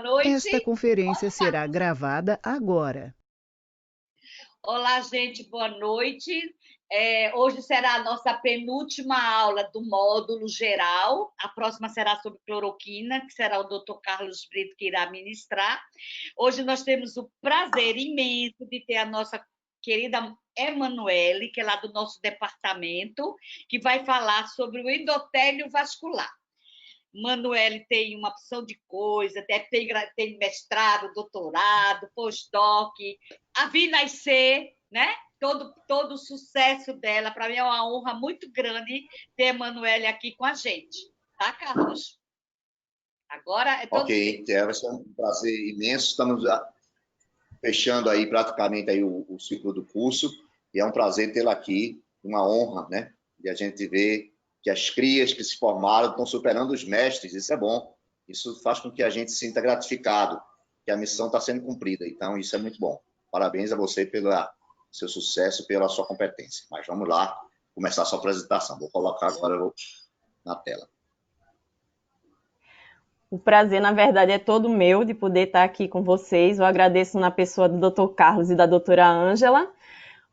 noite. Esta conferência será gravada agora. Olá, gente, boa noite. Hoje será a nossa penúltima aula do módulo geral. A próxima será sobre cloroquina, que será o Dr. Carlos Brito que irá ministrar. Hoje nós temos o prazer imenso de ter a nossa querida Emanuele, que é lá do nosso departamento, que vai falar sobre o endotélio vascular. Manuele tem uma opção de coisa, tem mestrado, doutorado, pós-doc, a Vi nascer, né? Todo o sucesso dela. Para mim é uma honra muito grande ter a Manuele aqui com a gente. Tá, Carlos? Agora é todo Ok, vai ser um prazer imenso. Estamos fechando aí praticamente aí o ciclo do curso e é um prazer tê-la aqui, uma honra, né? E a gente ver que as crias que se formaram estão superando os mestres, isso é bom. Isso faz com que a gente se sinta gratificado, que a missão está sendo cumprida. Então, isso é muito bom. Parabéns a você pelo seu sucesso, pela sua competência. Mas vamos lá, começar a sua apresentação. Vou colocar agora na tela. O prazer, na verdade, é todo meu de poder estar aqui com vocês. Eu agradeço na pessoa do Dr. Carlos e da doutora Ângela,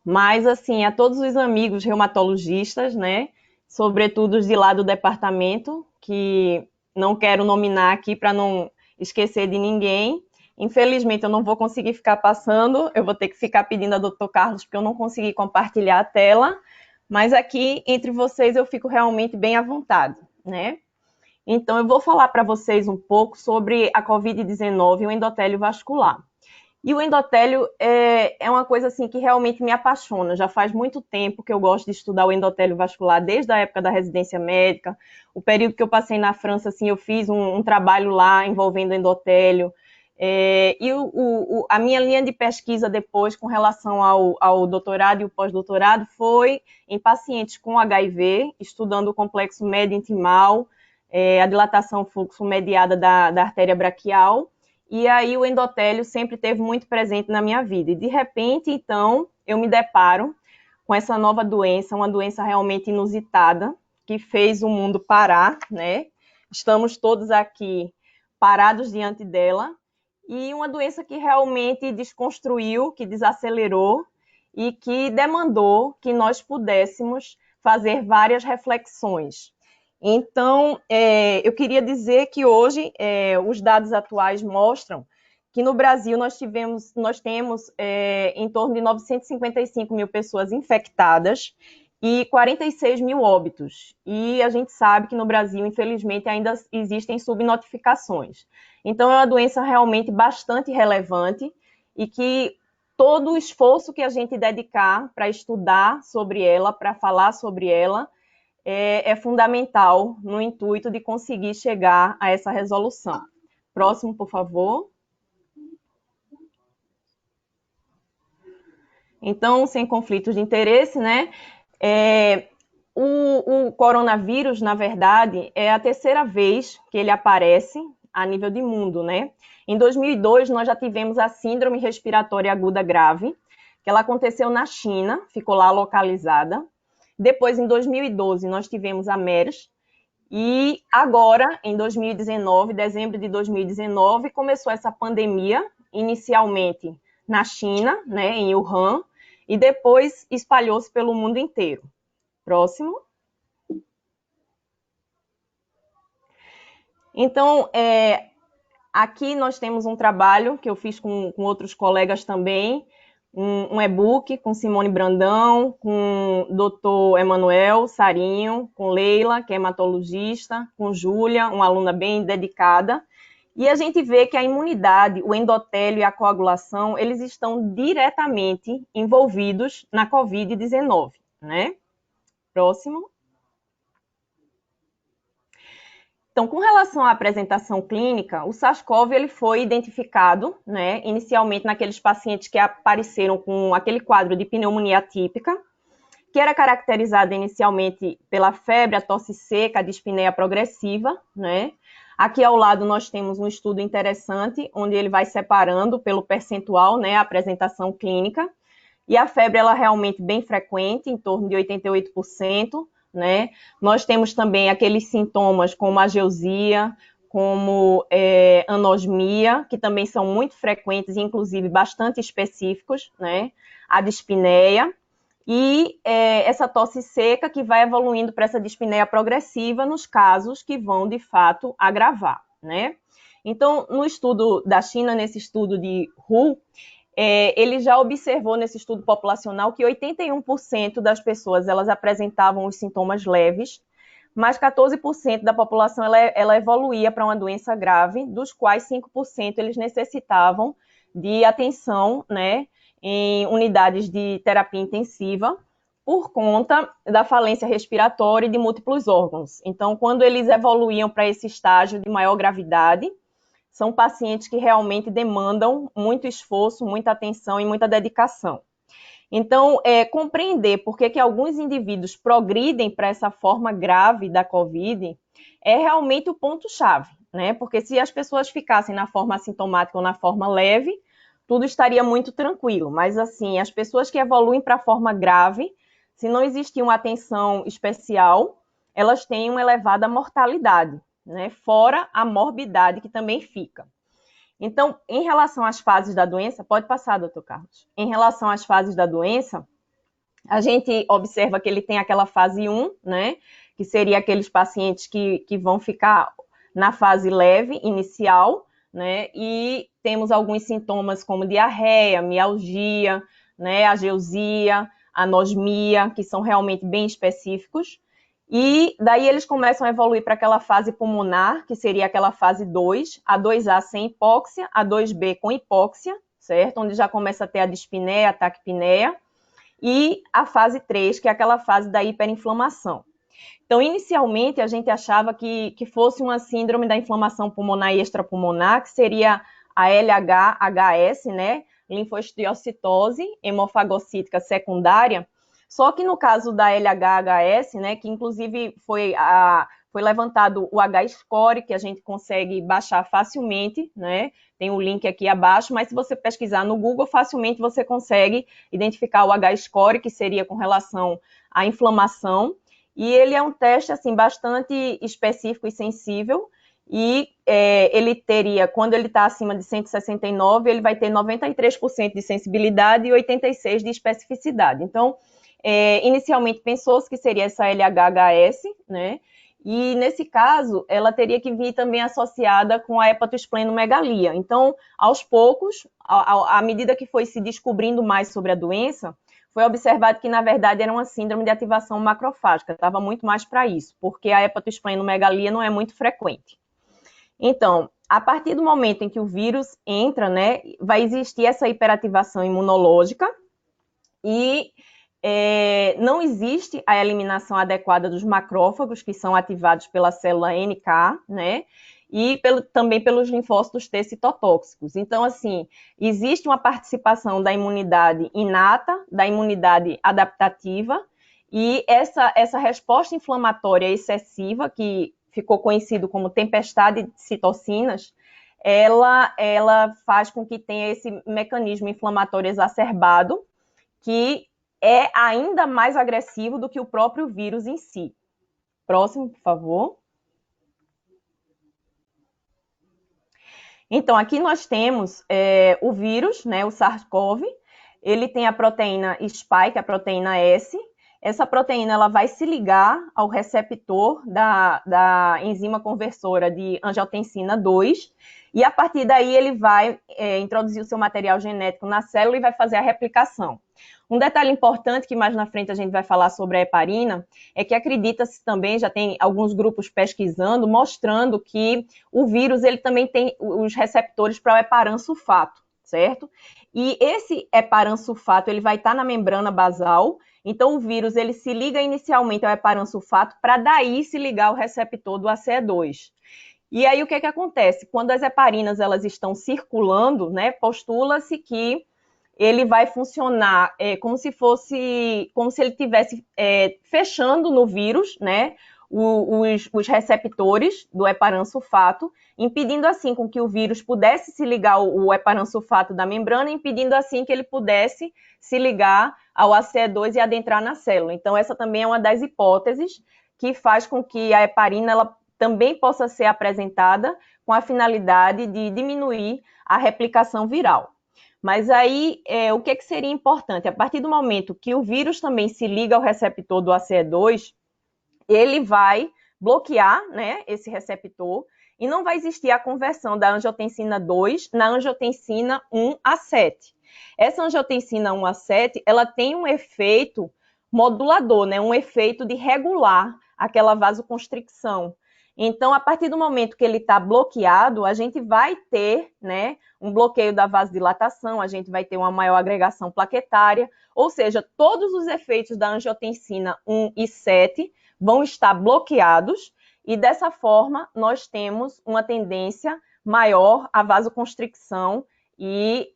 mas, assim, a todos os amigos reumatologistas, né, sobretudo os de lá do departamento, que não quero nominar aqui para não esquecer de ninguém. Infelizmente, eu não vou conseguir ficar passando, eu vou ter que ficar pedindo ao Dr. Carlos, porque eu não consegui compartilhar a tela, mas aqui, entre vocês, eu fico realmente bem à vontade, né? Então, eu vou falar para vocês um pouco sobre a COVID-19 e o endotélio vascular. E o endotélio é uma coisa assim que realmente me apaixona. Já faz muito tempo que eu gosto de estudar o endotélio vascular, desde a época da residência médica. O período que eu passei na França, assim, eu fiz um trabalho lá envolvendo endotélio. A minha linha de pesquisa depois, com relação ao doutorado e o pós-doutorado, foi em pacientes com HIV, estudando o complexo médio-intimal, a dilatação fluxo mediada da artéria braquial. E aí o endotélio sempre esteve muito presente na minha vida. E de repente, então, eu me deparo com essa nova doença, uma doença realmente inusitada, que fez o mundo parar, né? Estamos todos aqui parados diante dela. E uma doença que realmente desconstruiu, que desacelerou e que demandou que nós pudéssemos fazer várias reflexões. Então, eu queria dizer que hoje os dados atuais mostram que no Brasil nós temos em torno de 955 mil pessoas infectadas e 46 mil óbitos. E a gente sabe que no Brasil, infelizmente, ainda existem subnotificações. Então, é uma doença realmente bastante relevante e que todo o esforço que a gente dedicar para estudar sobre ela, para falar sobre ela, é fundamental no intuito de conseguir chegar a essa resolução. Próximo, por favor. Então, sem conflitos de interesse, né? O coronavírus, na verdade, é a terceira vez que ele aparece a nível de mundo, né? Em 2002, nós já tivemos a síndrome respiratória aguda grave, que ela aconteceu na China, ficou lá localizada. Depois, em 2012, nós tivemos a MERS. E agora, em 2019, dezembro de 2019, começou essa pandemia, inicialmente na China, né, em Wuhan, e depois espalhou-se pelo mundo inteiro. Próximo. Então, aqui nós temos um trabalho que eu fiz com outros colegas também, um e-book com Simone Brandão, com o Dr. Emanuel Sarinho, com Leila, que é hematologista, com Júlia, uma aluna bem dedicada. E a gente vê que a imunidade, o endotélio e a coagulação, eles estão diretamente envolvidos na COVID-19, né? Próximo. Então, com relação à apresentação clínica, o SARS-CoV ele foi identificado, né, inicialmente naqueles pacientes que apareceram com aquele quadro de pneumonia atípica, que era caracterizada inicialmente pela febre, a tosse seca, a dispneia progressiva, né? Aqui ao lado nós temos um estudo interessante, onde ele vai separando pelo percentual, né, a apresentação clínica, e a febre ela é realmente bem frequente, em torno de 88%, né? Nós temos também aqueles sintomas como ageusia, como anosmia, que também são muito frequentes e, inclusive, bastante específicos, né? A dispneia e essa tosse seca que vai evoluindo para essa dispneia progressiva nos casos que vão, de fato, agravar, né? Então, no estudo da China, nesse estudo de Hu, ele já observou nesse estudo populacional que 81% das pessoas elas apresentavam os sintomas leves, mas 14% da população ela evoluía para uma doença grave, dos quais 5% eles necessitavam de atenção, né, em unidades de terapia intensiva, por conta da falência respiratória e de múltiplos órgãos. Então, quando eles evoluíam para esse estágio de maior gravidade, são pacientes que realmente demandam muito esforço, muita atenção e muita dedicação. Então, compreender por que alguns indivíduos progridem para essa forma grave da COVID é realmente o ponto-chave, né? Porque se as pessoas ficassem na forma assintomática ou na forma leve, tudo estaria muito tranquilo. Mas, assim, as pessoas que evoluem para a forma grave, se não existir uma atenção especial, elas têm uma elevada mortalidade, né? Fora a morbidade que também fica. Então, em relação às fases da doença, pode passar, doutor Carlos. Em relação às fases da doença, a gente observa que ele tem aquela fase 1, né? Que seria aqueles pacientes que vão ficar na fase leve, inicial, né? E temos alguns sintomas como diarreia, mialgia, né? Ageusia, anosmia, que são realmente bem específicos. E daí eles começam a evoluir para aquela fase pulmonar, que seria aquela fase 2, a 2A sem hipóxia, a 2B com hipóxia, certo? Onde já começa a ter a dispneia, a taquipneia, e a fase 3, que é aquela fase da hiperinflamação. Então, inicialmente, a gente achava que fosse uma síndrome da inflamação pulmonar e extrapulmonar, que seria a LH-HS, né? Linfohistiocytose hemofagocítica secundária. Só que no caso da LH-HS, né, que inclusive foi levantado o H-score, que a gente consegue baixar facilmente, né? Tem o link aqui abaixo, mas se você pesquisar no Google, facilmente você consegue identificar o H-score, que seria com relação à inflamação. E ele é um teste assim, bastante específico e sensível, e ele teria, quando ele está acima de 169, ele vai ter 93% de sensibilidade e 86% de especificidade. Então, inicialmente pensou-se que seria essa LH-HS, né? E nesse caso, ela teria que vir também associada com a hepatosplenomegalia. Então, aos poucos, à medida que foi se descobrindo mais sobre a doença, foi observado que, na verdade, era uma síndrome de ativação macrofágica, estava muito mais para isso, porque a hepatosplenomegalia não é muito frequente. Então, a partir do momento em que o vírus entra, né, vai existir essa hiperativação imunológica e não existe a eliminação adequada dos macrófagos, que são ativados pela célula NK, né? E também pelos linfócitos T citotóxicos. Então, assim, existe uma participação da imunidade inata, da imunidade adaptativa, e essa resposta inflamatória excessiva, que ficou conhecido como tempestade de citocinas, ela faz com que tenha esse mecanismo inflamatório exacerbado, que é ainda mais agressivo do que o próprio vírus em si. Próximo, por favor. Então, aqui nós temos o vírus, né, o SARS-CoV, ele tem a proteína spike, a proteína S. Essa proteína ela vai se ligar ao receptor da enzima conversora de angiotensina 2, e a partir daí ele vai introduzir o seu material genético na célula e vai fazer a replicação. Um detalhe importante, que mais na frente a gente vai falar sobre a heparina, é que acredita-se também, já tem alguns grupos pesquisando, mostrando que o vírus ele também tem os receptores para o heparan-sulfato, certo? E esse heparan-sulfato ele vai estar na membrana basal, então o vírus ele se liga inicialmente ao heparan-sulfato para daí se ligar ao receptor do ACE2. E aí o que acontece? Quando as heparinas elas estão circulando, né, postula-se que ele vai funcionar como se ele estivesse fechando no vírus, né, os receptores do heparan-sulfato, impedindo assim com que o vírus pudesse se ligar ao heparan-sulfato da membrana, impedindo assim que ele pudesse se ligar ao ACE2 e adentrar na célula. Então, essa também é uma das hipóteses que faz com que a heparina ela também possa ser apresentada com a finalidade de diminuir a replicação viral. Mas aí, o que seria importante? A partir do momento que o vírus também se liga ao receptor do ACE2, ele vai bloquear, né, esse receptor e não vai existir a conversão da angiotensina 2 na angiotensina 1A7. Essa angiotensina 1A7, ela tem um efeito modulador, né, um efeito de regular aquela vasoconstricção. Então, a partir do momento que ele está bloqueado, a gente vai ter, né, um bloqueio da vasodilatação, a gente vai ter uma maior agregação plaquetária, ou seja, todos os efeitos da angiotensina 1 e 7 vão estar bloqueados e, dessa forma, nós temos uma tendência maior à vasoconstricção e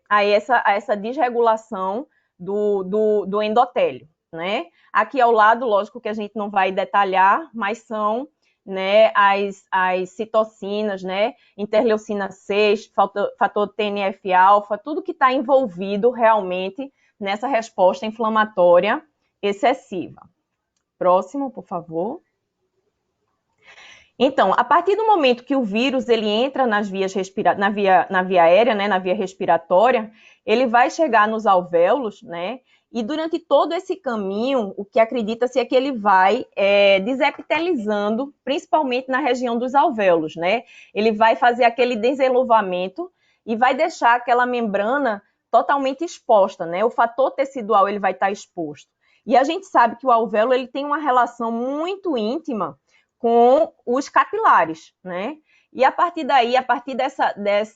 a essa desregulação do endotélio, né? Aqui ao lado, lógico que a gente não vai detalhar, mas são, né, as citocinas, né, interleucina 6, fator TNF-alfa, tudo que está envolvido realmente nessa resposta inflamatória excessiva. Próximo, por favor. Então, a partir do momento que o vírus ele entra nas vias na via aérea, né, na via respiratória, ele vai chegar nos alvéolos, né? E durante todo esse caminho, o que acredita-se é que ele vai desepitelizando, principalmente na região dos alvéolos, né? Ele vai fazer aquele desenluvamento e vai deixar aquela membrana totalmente exposta, né? O fator tecidual ele vai estar exposto. E a gente sabe que o alvéolo ele tem uma relação muito íntima com os capilares, né? E a partir daí, a partir dessa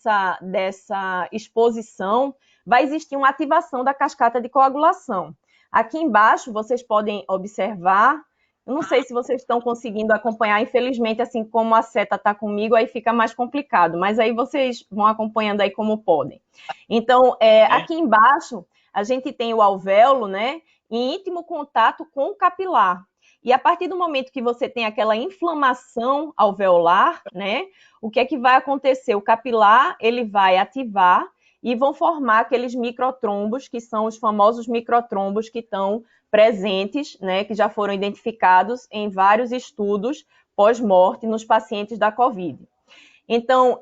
exposição, vai existir uma ativação da cascata de coagulação. Aqui embaixo, vocês podem observar, eu não sei se vocês estão conseguindo acompanhar, infelizmente, assim como a seta está comigo, aí fica mais complicado, mas aí vocês vão acompanhando aí como podem. Então, aqui embaixo, a gente tem o alvéolo, né, em íntimo contato com o capilar. E a partir do momento que você tem aquela inflamação alveolar, né, o que é que vai acontecer? O capilar, ele vai ativar e vão formar aqueles microtrombos, que são os famosos microtrombos que estão presentes, né, que já foram identificados em vários estudos pós-morte nos pacientes da COVID. Então,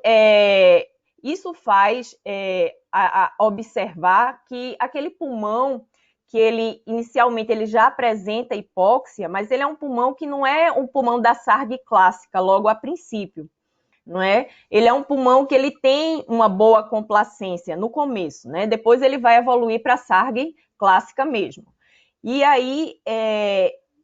isso faz observar que aquele pulmão, que ele inicialmente ele já apresenta hipóxia, mas ele é um pulmão que não é um pulmão da SARG clássica, logo a princípio. Não é? Ele é um pulmão que ele tem uma boa complacência no começo, né? Depois ele vai evoluir para a SARG clássica mesmo. E aí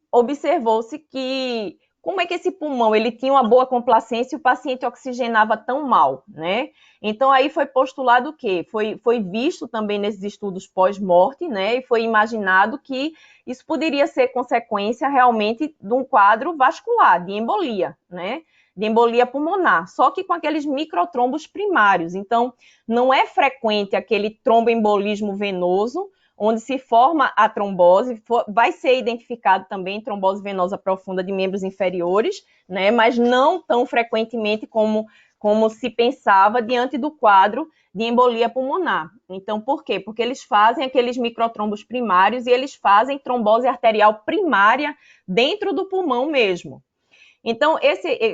observou-se que como é que esse pulmão ele tinha uma boa complacência e o paciente oxigenava tão mal, né? Então aí foi postulado o quê? Foi visto também nesses estudos pós-morte, né? E foi imaginado que isso poderia ser consequência realmente de um quadro vascular, de embolia, né? De embolia pulmonar, só que com aqueles microtrombos primários. Então, não é frequente aquele tromboembolismo venoso, onde se forma a trombose, vai ser identificado também trombose venosa profunda de membros inferiores, né, mas não tão frequentemente como se pensava diante do quadro de embolia pulmonar. Então, por quê? Porque eles fazem aqueles microtrombos primários e eles fazem trombose arterial primária dentro do pulmão mesmo. Então,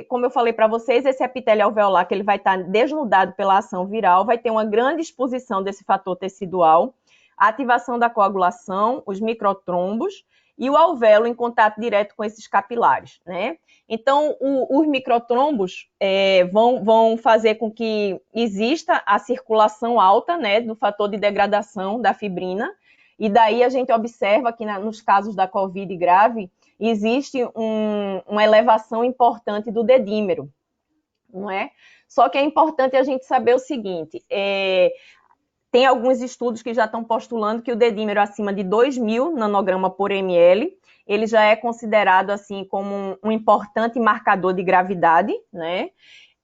como eu falei para vocês, esse epitélio alveolar, que ele vai estar desnudado pela ação viral, vai ter uma grande exposição desse fator tecidual, a ativação da coagulação, os microtrombos e o alvéolo em contato direto com esses capilares, né? Então, os microtrombos vão fazer com que exista a circulação alta, né, do fator de degradação da fibrina, e daí a gente observa que nos casos da COVID grave, existe uma elevação importante do dedímero, não é? Só que é importante a gente saber o seguinte, tem alguns estudos que já estão postulando que o dedímero acima de 2.000 nanograma por ml, ele já é considerado assim como um importante marcador de gravidade, né?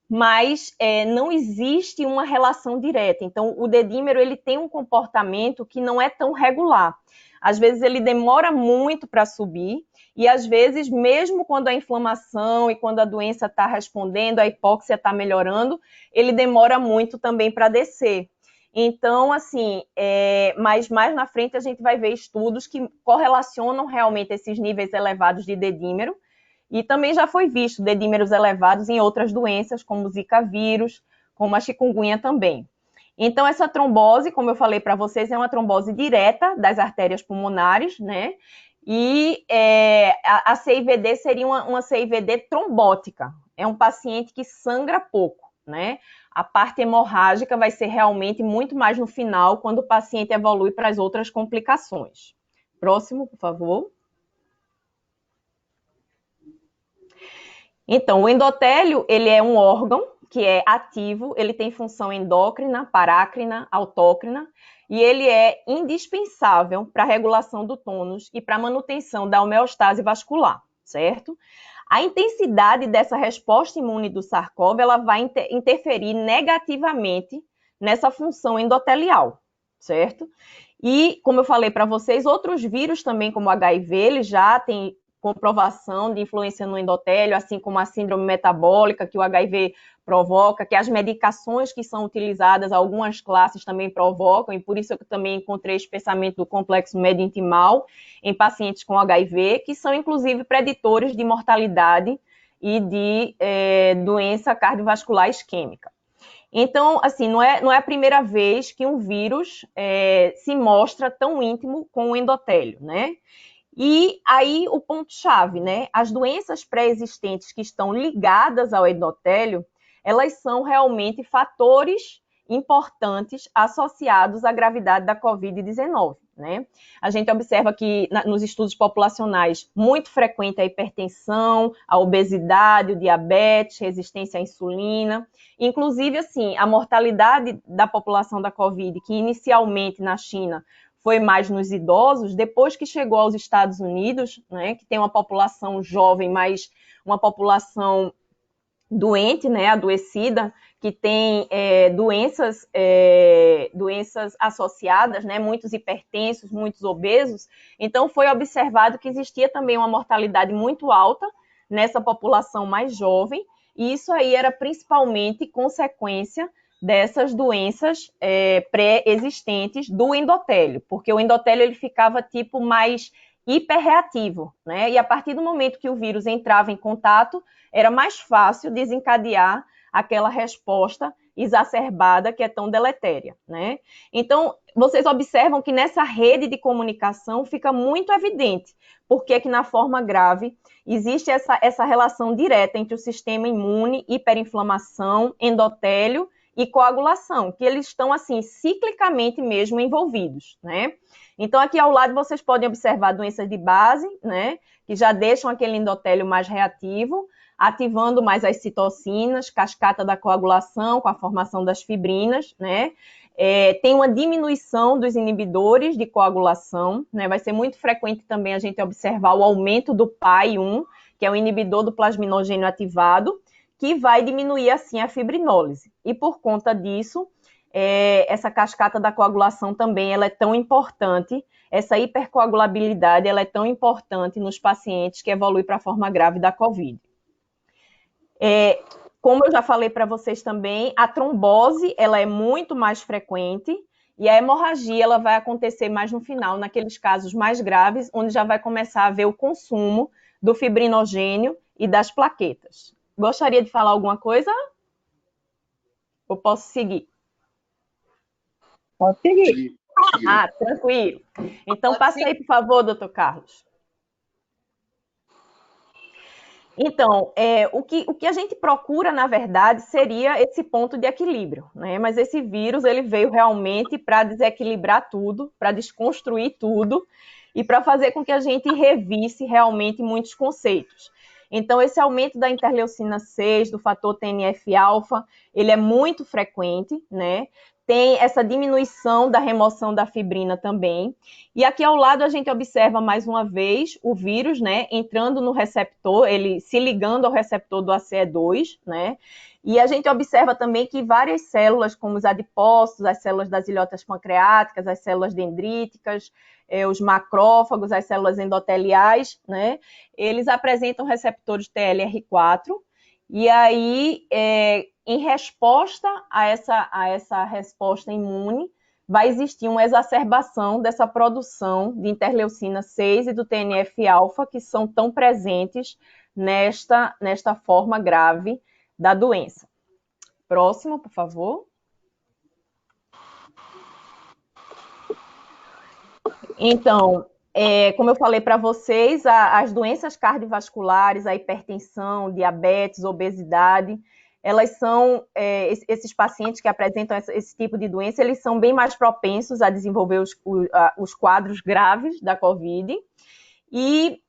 Mas não existe uma relação direta. Então, o dedímero ele tem um comportamento que não é tão regular. Às vezes, ele demora muito para subir e, às vezes, mesmo quando a inflamação e quando a doença está respondendo, a hipóxia está melhorando, ele demora muito também para descer. Então, assim, mas mais na frente a gente vai ver estudos que correlacionam realmente esses níveis elevados de dedímero E também já foi visto dedímeros elevados em outras doenças, como o Zika vírus, como a chikungunya também. Então, essa trombose, como eu falei para vocês, é uma trombose direta das artérias pulmonares, né? E a CIVD seria uma CIVD trombótica. É um paciente que sangra pouco, né? A parte hemorrágica vai ser realmente muito mais no final, quando o paciente evolui para as outras complicações. Próximo, por favor. Então, o endotélio, ele é um órgão que é ativo, ele tem função endócrina, parácrina, autócrina, e ele é indispensável para a regulação do tônus e para a manutenção da homeostase vascular, certo? A intensidade dessa resposta imune do SARS-CoV, ela vai interferir negativamente nessa função endotelial, certo? E, como eu falei para vocês, outros vírus também, como o HIV, eles já têm comprovação de influência no endotélio, assim como a síndrome metabólica que o HIV provoca, que as medicações que são utilizadas, algumas classes também provocam, e por isso eu também encontrei espessamento do complexo mesenquimal em pacientes com HIV, que são inclusive preditores de mortalidade e de doença cardiovascular isquêmica. Então, assim, não é a primeira vez que um vírus se mostra tão íntimo com o endotélio, né? E aí o ponto-chave, né? As doenças pré-existentes que estão ligadas ao endotélio, elas são realmente fatores importantes associados à gravidade da Covid-19, né? A gente observa que nos estudos populacionais muito frequente a hipertensão, a obesidade, o diabetes, resistência à insulina. Inclusive, assim, a mortalidade da população da Covid, que inicialmente na China foi mais nos idosos, depois que chegou aos Estados Unidos, né, que tem uma população jovem, mas uma população doente, né, adoecida, que tem doenças associadas, né, muitos hipertensos, muitos obesos, então foi observado que existia também uma mortalidade muito alta nessa população mais jovem, e isso aí era principalmente consequência dessas doenças pré-existentes do endotélio, porque o endotélio ele ficava tipo mais hiperreativo, né? E a partir do momento que o vírus entrava em contato, era mais fácil desencadear aquela resposta exacerbada que é tão deletéria, né? Então, vocês observam que nessa rede de comunicação fica muito evidente porque que na forma grave existe essa relação direta entre o sistema imune, hiperinflamação, endotélio e coagulação, que eles estão, assim, ciclicamente mesmo envolvidos, né? Então, aqui ao lado vocês podem observar doenças de base, né? Que já deixam aquele endotélio mais reativo, ativando mais as citocinas, cascata da coagulação, com a formação das fibrinas, né? Tem uma diminuição dos inibidores de coagulação, né? Vai ser muito frequente também a gente observar o aumento do PAI-1, que é o inibidor do plasminogênio ativado, que vai diminuir, assim, a fibrinólise. E por conta disso, essa cascata da coagulação também ela é tão importante, essa hipercoagulabilidade ela é tão importante nos pacientes que evoluem para a forma grave da COVID. Como eu já falei para vocês também, a trombose ela é muito mais frequente e a hemorragia ela vai acontecer mais no final, naqueles casos mais graves, onde já vai começar a haver o consumo do fibrinogênio e das plaquetas. Gostaria de falar alguma coisa? Ou posso seguir? Pode seguir. Ah, tranquilo. Então, passe aí, por favor, doutor Carlos. Então, o que a gente procura, na verdade, seria esse ponto de equilíbrio, né? Mas esse vírus, ele veio realmente para desequilibrar tudo, para desconstruir tudo e para fazer com que a gente revisse realmente muitos conceitos. Então, esse aumento da interleucina 6, do fator TNF-alfa, ele é muito frequente, né? Tem essa diminuição da remoção da fibrina também. E aqui ao lado a gente observa mais uma vez o vírus, né, entrando no receptor, ele se ligando ao receptor do ACE2, né? E a gente observa também que várias células, como os adipócitos, as células das ilhotas pancreáticas, as células dendríticas, os macrófagos, as células endoteliais, né? Eles apresentam receptores TLR4, e aí, em resposta a essa resposta imune, vai existir uma exacerbação dessa produção de interleucina 6 e do TNF-alfa, que são tão presentes nesta forma grave da doença. Próximo, por favor. Então, como eu falei para vocês, as doenças cardiovasculares, a hipertensão, diabetes, obesidade, elas são, esses pacientes que apresentam esse tipo de doença, eles são bem mais propensos a desenvolver os quadros graves da COVID. E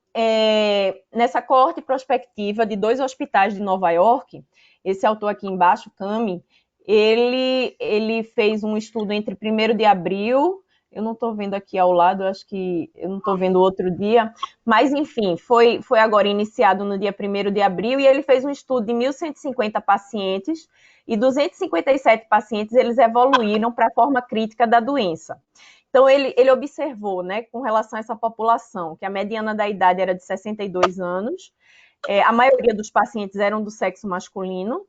nessa coorte prospectiva de 2 hospitais de Nova York, esse autor aqui embaixo, Kami, ele fez um estudo entre 1º de abril, eu não estou vendo aqui ao lado, acho que eu não estou vendo outro dia, mas enfim, foi agora iniciado no dia 1º de abril, e ele fez um estudo de 1.150 pacientes, e 257 pacientes eles evoluíram para a forma crítica da doença. Então, ele observou, né, com relação a essa população, que a mediana da idade era de 62 anos, a maioria dos pacientes eram do sexo masculino,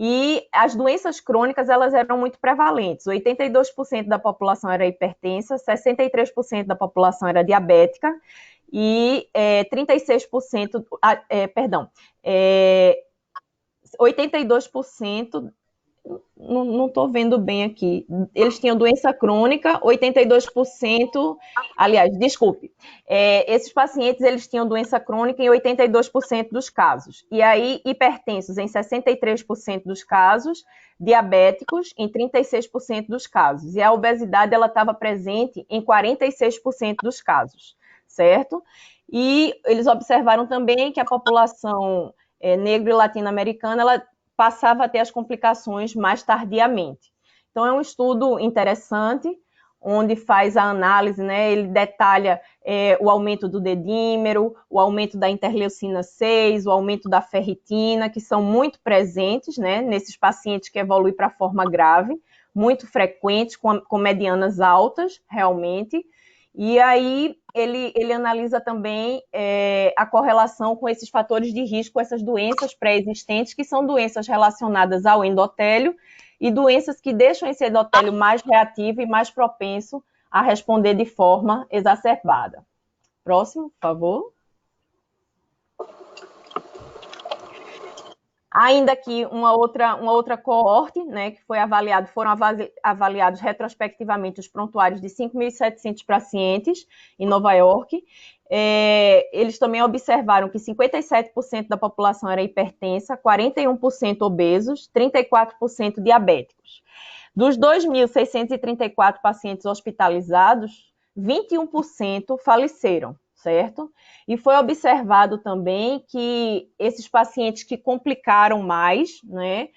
e as doenças crônicas, elas eram muito prevalentes. 82% da população era hipertensa, 63% da população era diabética, e 36%, 82%, não estou vendo bem aqui, eles tinham doença crônica, 82%, aliás, desculpe, esses pacientes, eles tinham doença crônica em 82% dos casos, e aí hipertensos em 63% dos casos, diabéticos em 36% dos casos, e a obesidade, ela estava presente em 46% dos casos, certo? E eles observaram também que a população negra e latino-americana, ela passava a ter as complicações mais tardiamente. Então, é um estudo interessante, onde faz a análise, né? Ele detalha o aumento do dedímero, o aumento da interleucina 6, o aumento da ferritina, que são muito presentes, né, nesses pacientes que evoluem para a forma grave, muito frequentes, com medianas altas, realmente. E aí, ele analisa também a correlação com esses fatores de risco, essas doenças pré-existentes, que são doenças relacionadas ao endotélio e doenças que deixam esse endotélio mais reativo e mais propenso a responder de forma exacerbada. Próximo, por favor. Ainda aqui uma outra coorte, né, que foram avaliados retrospectivamente os prontuários de 5.700 pacientes em Nova York. Eles também observaram que 57% da população era hipertensa, 41% obesos, 34% diabéticos. Dos 2.634 pacientes hospitalizados, 21% faleceram, certo? E foi observado também que esses pacientes que complicaram mais, né,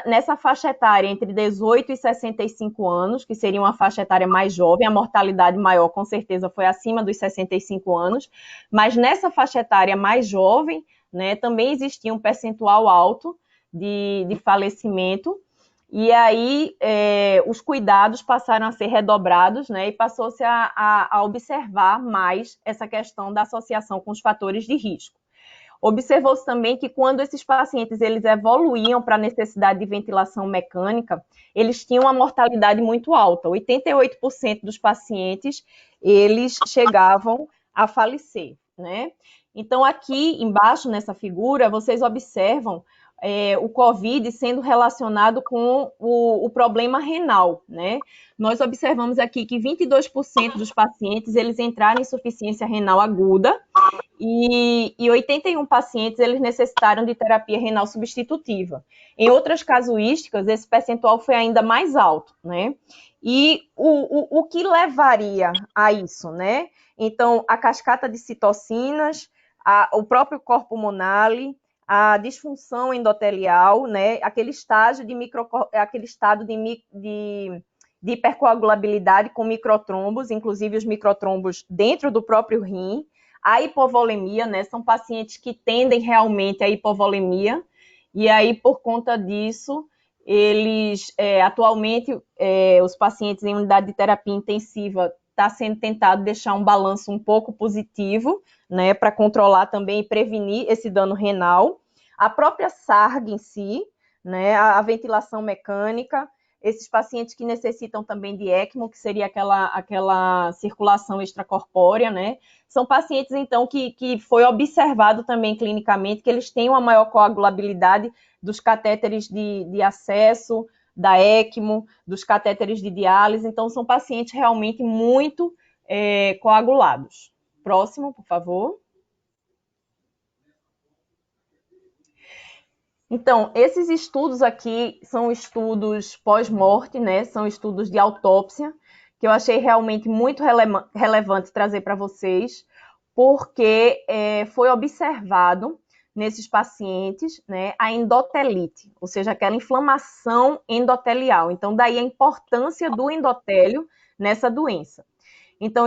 nessa faixa etária entre 18 e 65 anos, que seria uma faixa etária mais jovem, a mortalidade maior com certeza foi acima dos 65 anos, mas nessa faixa etária mais jovem, né, também existia um percentual alto de falecimento. E aí, os cuidados passaram a ser redobrados, né, e passou-se a observar mais essa questão da associação com os fatores de risco. Observou-se também que quando esses pacientes eles evoluíam para a necessidade de ventilação mecânica, eles tinham uma mortalidade muito alta. 88% dos pacientes, eles chegavam a falecer, né? Então, aqui embaixo, nessa figura, vocês observam o COVID sendo relacionado com o problema renal, né? Nós observamos aqui que 22% dos pacientes, eles entraram em insuficiência renal aguda e 81 pacientes, eles necessitaram de terapia renal substitutiva. Em outras casuísticas, esse percentual foi ainda mais alto, né? E o que levaria a isso, né? Então, a cascata de citocinas, o próprio corpo pulmonale, a disfunção endotelial, né, aquele estado de hipercoagulabilidade com microtrombos, inclusive os microtrombos dentro do próprio rim, a hipovolemia, né, são pacientes que tendem realmente à hipovolemia, e aí, por conta disso, eles, atualmente, os pacientes em unidade de terapia intensiva está sendo tentado deixar um balanço um pouco positivo, né, para controlar também e prevenir esse dano renal. A própria SARG em si, né, a ventilação mecânica, esses pacientes que necessitam também de ECMO, que seria aquela circulação extracorpórea, né? São pacientes, então, que foi observado também clinicamente que eles têm uma maior coagulabilidade dos catéteres de acesso, da ECMO, dos catéteres de diálise. Então, são pacientes realmente muito coagulados. Próximo, por favor. Então, esses estudos aqui são estudos pós-morte, né? São estudos de autópsia, que eu achei realmente muito relevante trazer para vocês, porque foi observado nesses pacientes, né, a endotelite, ou seja, aquela inflamação endotelial. Então, daí a importância do endotélio nessa doença. Então,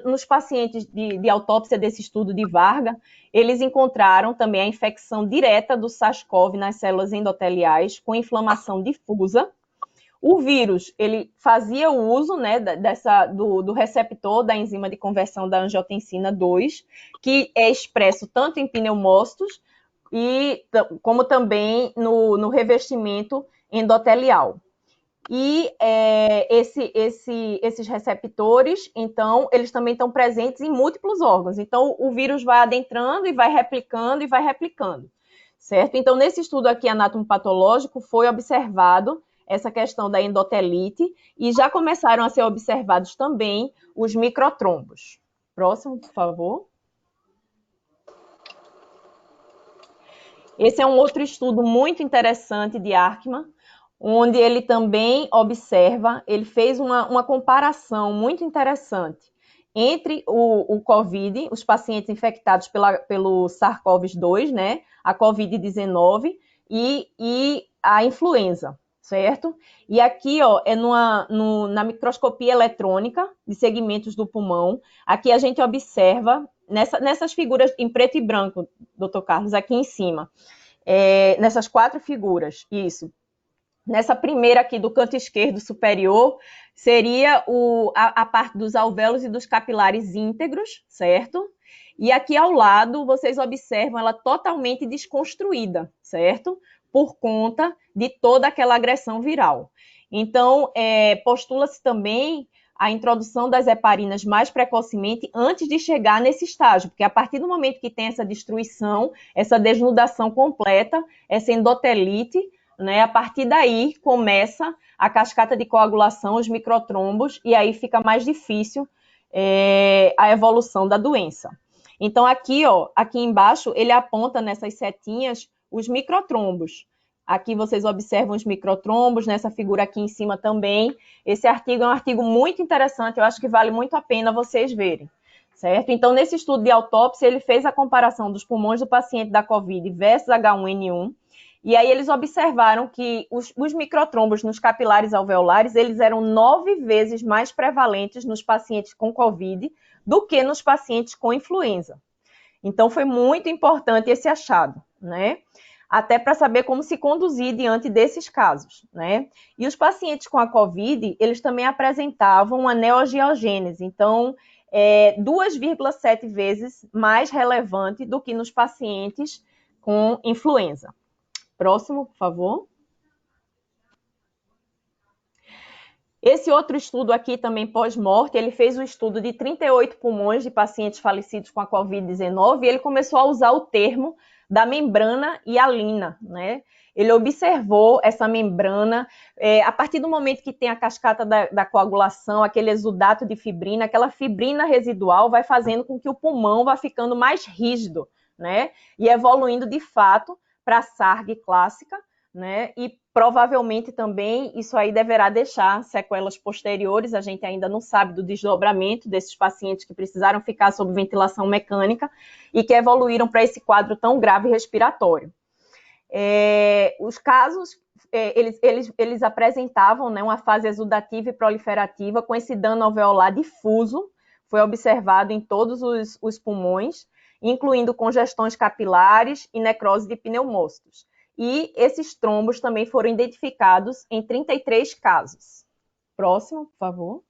nos pacientes de autópsia desse estudo de Varga, eles encontraram também a infecção direta do SARS-CoV nas células endoteliais, com inflamação difusa. O vírus, ele fazia o uso, né, do receptor da enzima de conversão da angiotensina 2, que é expresso tanto em pneumócitos como também no revestimento endotelial. E esses receptores, então, eles também estão presentes em múltiplos órgãos. Então, o vírus vai adentrando e vai replicando, certo? Então, nesse estudo aqui anatomopatológico, foi observado essa questão da endotelite e já começaram a ser observados também os microtrombos. Próximo, por favor. Esse é um outro estudo muito interessante de Arkman, onde ele também observa, ele fez uma comparação muito interessante entre o COVID, os pacientes infectados pelo SARS-CoV-2, né, a COVID-19 e a influenza, certo? E aqui, ó, na microscopia eletrônica de segmentos do pulmão, aqui a gente observa, nessas figuras em preto e branco, doutor Carlos, aqui em cima, nessas 4 figuras, isso. Nessa primeira aqui do canto esquerdo superior, seria a parte dos alvéolos e dos capilares íntegros, certo? E aqui ao lado, vocês observam ela totalmente desconstruída, certo? Por conta de toda aquela agressão viral. Então, postula-se também a introdução das heparinas mais precocemente antes de chegar nesse estágio, porque a partir do momento que tem essa destruição, essa desnudação completa, essa endotelite, né, a partir daí começa a cascata de coagulação, os microtrombos, e aí fica mais difícil a evolução da doença. Então, aqui, ó, aqui embaixo, ele aponta nessas setinhas os microtrombos. Aqui vocês observam os microtrombos, nessa figura aqui em cima também. Esse artigo é um artigo muito interessante, eu acho que vale muito a pena vocês verem, certo? Então, nesse estudo de autópsia, ele fez a comparação dos pulmões do paciente da COVID versus H1N1, e aí eles observaram que os microtrombos nos capilares alveolares, eles eram 9 vezes mais prevalentes nos pacientes com COVID do que nos pacientes com influenza. Então, foi muito importante esse achado, né? Até para saber como se conduzir diante desses casos, né? E os pacientes com a COVID, eles também apresentavam uma neoangiogênese, então, 2,7 vezes mais relevante do que nos pacientes com influenza. Próximo, por favor. Esse outro estudo aqui, também pós-morte, ele fez um estudo de 38 pulmões de pacientes falecidos com a Covid-19 e ele começou a usar o termo da membrana hialina, né? Ele observou essa membrana, a partir do momento que tem a cascata da coagulação, aquele exudato de fibrina, aquela fibrina residual vai fazendo com que o pulmão vá ficando mais rígido, né? E evoluindo, de fato, para a SARG clássica, né? E provavelmente também isso aí deverá deixar sequelas posteriores, a gente ainda não sabe do desdobramento desses pacientes que precisaram ficar sob ventilação mecânica e que evoluíram para esse quadro tão grave respiratório. Os casos, eles apresentavam, né, uma fase exudativa e proliferativa com esse dano alveolar difuso, foi observado em todos os pulmões, incluindo congestões capilares e necrose de pneumócitos. E esses trombos também foram identificados em 33 casos. Próximo, por favor.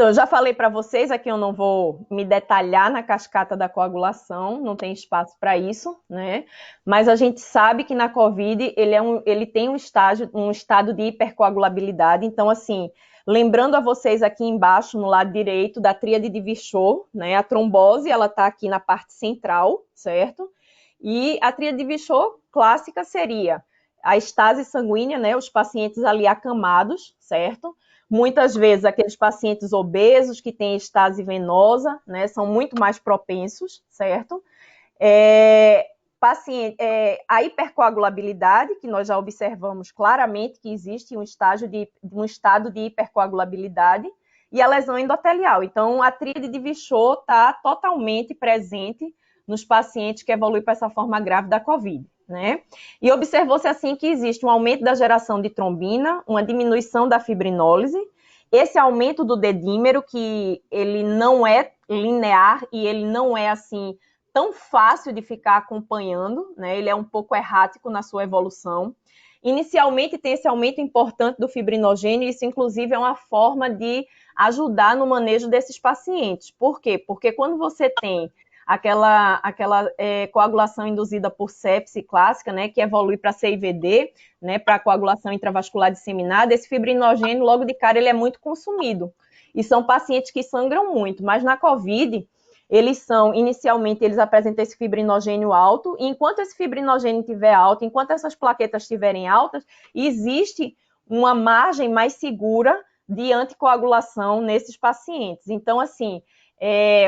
Então, eu já falei para vocês, aqui eu não vou me detalhar na cascata da coagulação, não tem espaço para isso, né? Mas a gente sabe que na COVID ele tem um estado de hipercoagulabilidade. Então, assim, lembrando a vocês aqui embaixo, no lado direito, da tríade de Virchow, né? A trombose, ela está aqui na parte central, certo? E a tríade de Virchow clássica seria a estase sanguínea, né? Os pacientes ali acamados, certo? Muitas vezes aqueles pacientes obesos que têm estase venosa, né? São muito mais propensos, certo? A hipercoagulabilidade, que nós já observamos claramente que existe um estado de hipercoagulabilidade, e a lesão endotelial. Então, a tríade de Virchow está totalmente presente nos pacientes que evoluem para essa forma grave da COVID, né? E observou-se assim que existe um aumento da geração de trombina, uma diminuição da fibrinólise, esse aumento do dedímero, que ele não é linear e ele não é assim tão fácil de ficar acompanhando, né? Ele é um pouco errático na sua evolução. Inicialmente tem esse aumento importante do fibrinogênio, e isso inclusive é uma forma de ajudar no manejo desses pacientes. Por quê? Porque quando você tem aquela coagulação induzida por sepse clássica, né, que evolui para CIVD, né, para coagulação intravascular disseminada, esse fibrinogênio, logo de cara, ele é muito consumido. E são pacientes que sangram muito, mas na COVID, inicialmente, eles apresentam esse fibrinogênio alto, e enquanto esse fibrinogênio estiver alto, enquanto essas plaquetas estiverem altas, existe uma margem mais segura de anticoagulação nesses pacientes. Então, assim,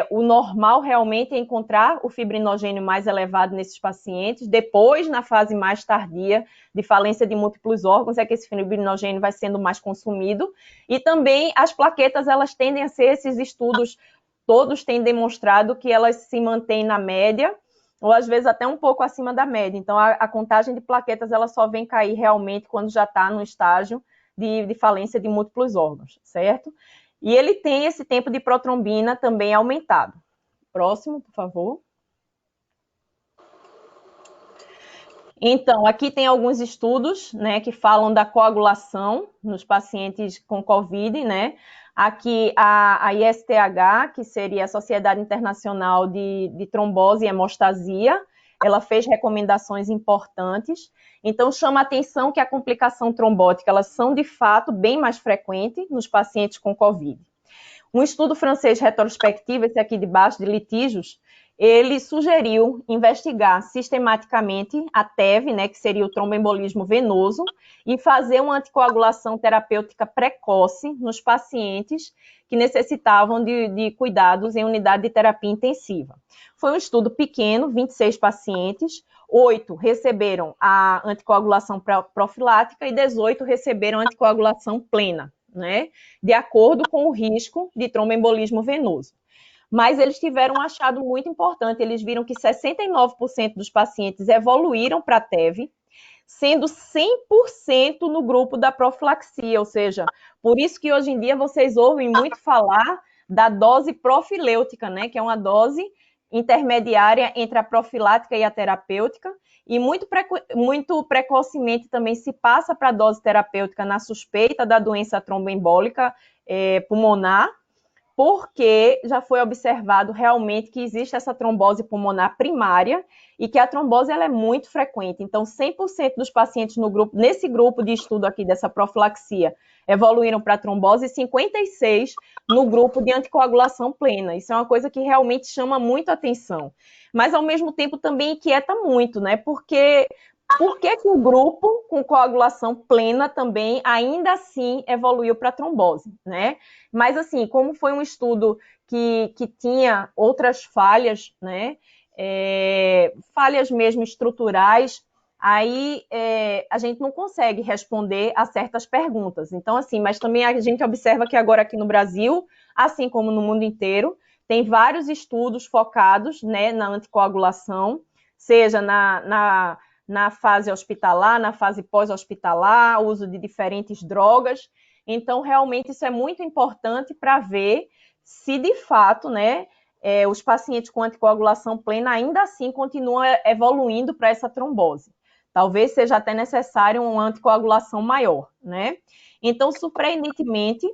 o normal realmente é encontrar o fibrinogênio mais elevado nesses pacientes. Depois, na fase mais tardia de falência de múltiplos órgãos, é que esse fibrinogênio vai sendo mais consumido. E também as plaquetas, elas tendem a ser, esses estudos todos têm demonstrado que elas se mantêm na média, ou às vezes até um pouco acima da média. Então, a contagem de plaquetas, ela só vem cair realmente quando já está no estágio de falência de múltiplos órgãos, certo? E ele tem esse tempo de protrombina também aumentado. Próximo, por favor. Então, aqui tem alguns estudos, né, que falam da coagulação nos pacientes com COVID, né? Aqui a ISTH, que seria a Sociedade Internacional de Trombose e Hemostasia, ela fez recomendações importantes. Então, chama a atenção que a complicação trombótica, elas são, de fato, bem mais frequentes nos pacientes com COVID. Um estudo francês retrospectivo, esse aqui de baixo, de litígios, ele sugeriu investigar sistematicamente a TEV, né, que seria o tromboembolismo venoso, e fazer uma anticoagulação terapêutica precoce nos pacientes que necessitavam de cuidados em unidade de terapia intensiva. Foi um estudo pequeno, 26 pacientes, 8 receberam a anticoagulação profilática e 18 receberam a anticoagulação plena, né, de acordo com o risco de tromboembolismo venoso. Mas eles tiveram um achado muito importante, eles viram que 69% dos pacientes evoluíram para a TEV, sendo 100% no grupo da profilaxia, ou seja, por isso que hoje em dia vocês ouvem muito falar da dose profilêutica, né, que é uma dose intermediária entre a profilática e a terapêutica, e muito precocemente também se passa para a dose terapêutica na suspeita da doença tromboembólica pulmonar, porque já foi observado realmente que existe essa trombose pulmonar primária e que a trombose ela é muito frequente. Então, 100% dos pacientes nesse grupo de estudo aqui dessa profilaxia evoluíram para trombose e 56% no grupo de anticoagulação plena. Isso é uma coisa que realmente chama muito atenção. Mas, ao mesmo tempo, também inquieta muito, né? Porque por que o grupo com coagulação plena também, ainda assim, evoluiu para trombose, né? Mas, assim, como foi um estudo que tinha outras falhas, né? Falhas mesmo estruturais, aí a gente não consegue responder a certas perguntas. Então, assim, mas também a gente observa que agora aqui no Brasil, assim como no mundo inteiro, tem vários estudos focados, né, na anticoagulação, seja na fase hospitalar, na fase pós-hospitalar, uso de diferentes drogas. Então, realmente, isso é muito importante para ver se, de fato, né, os pacientes com anticoagulação plena ainda assim continuam evoluindo para essa trombose. Talvez seja até necessário uma anticoagulação maior, né? Então, surpreendentemente,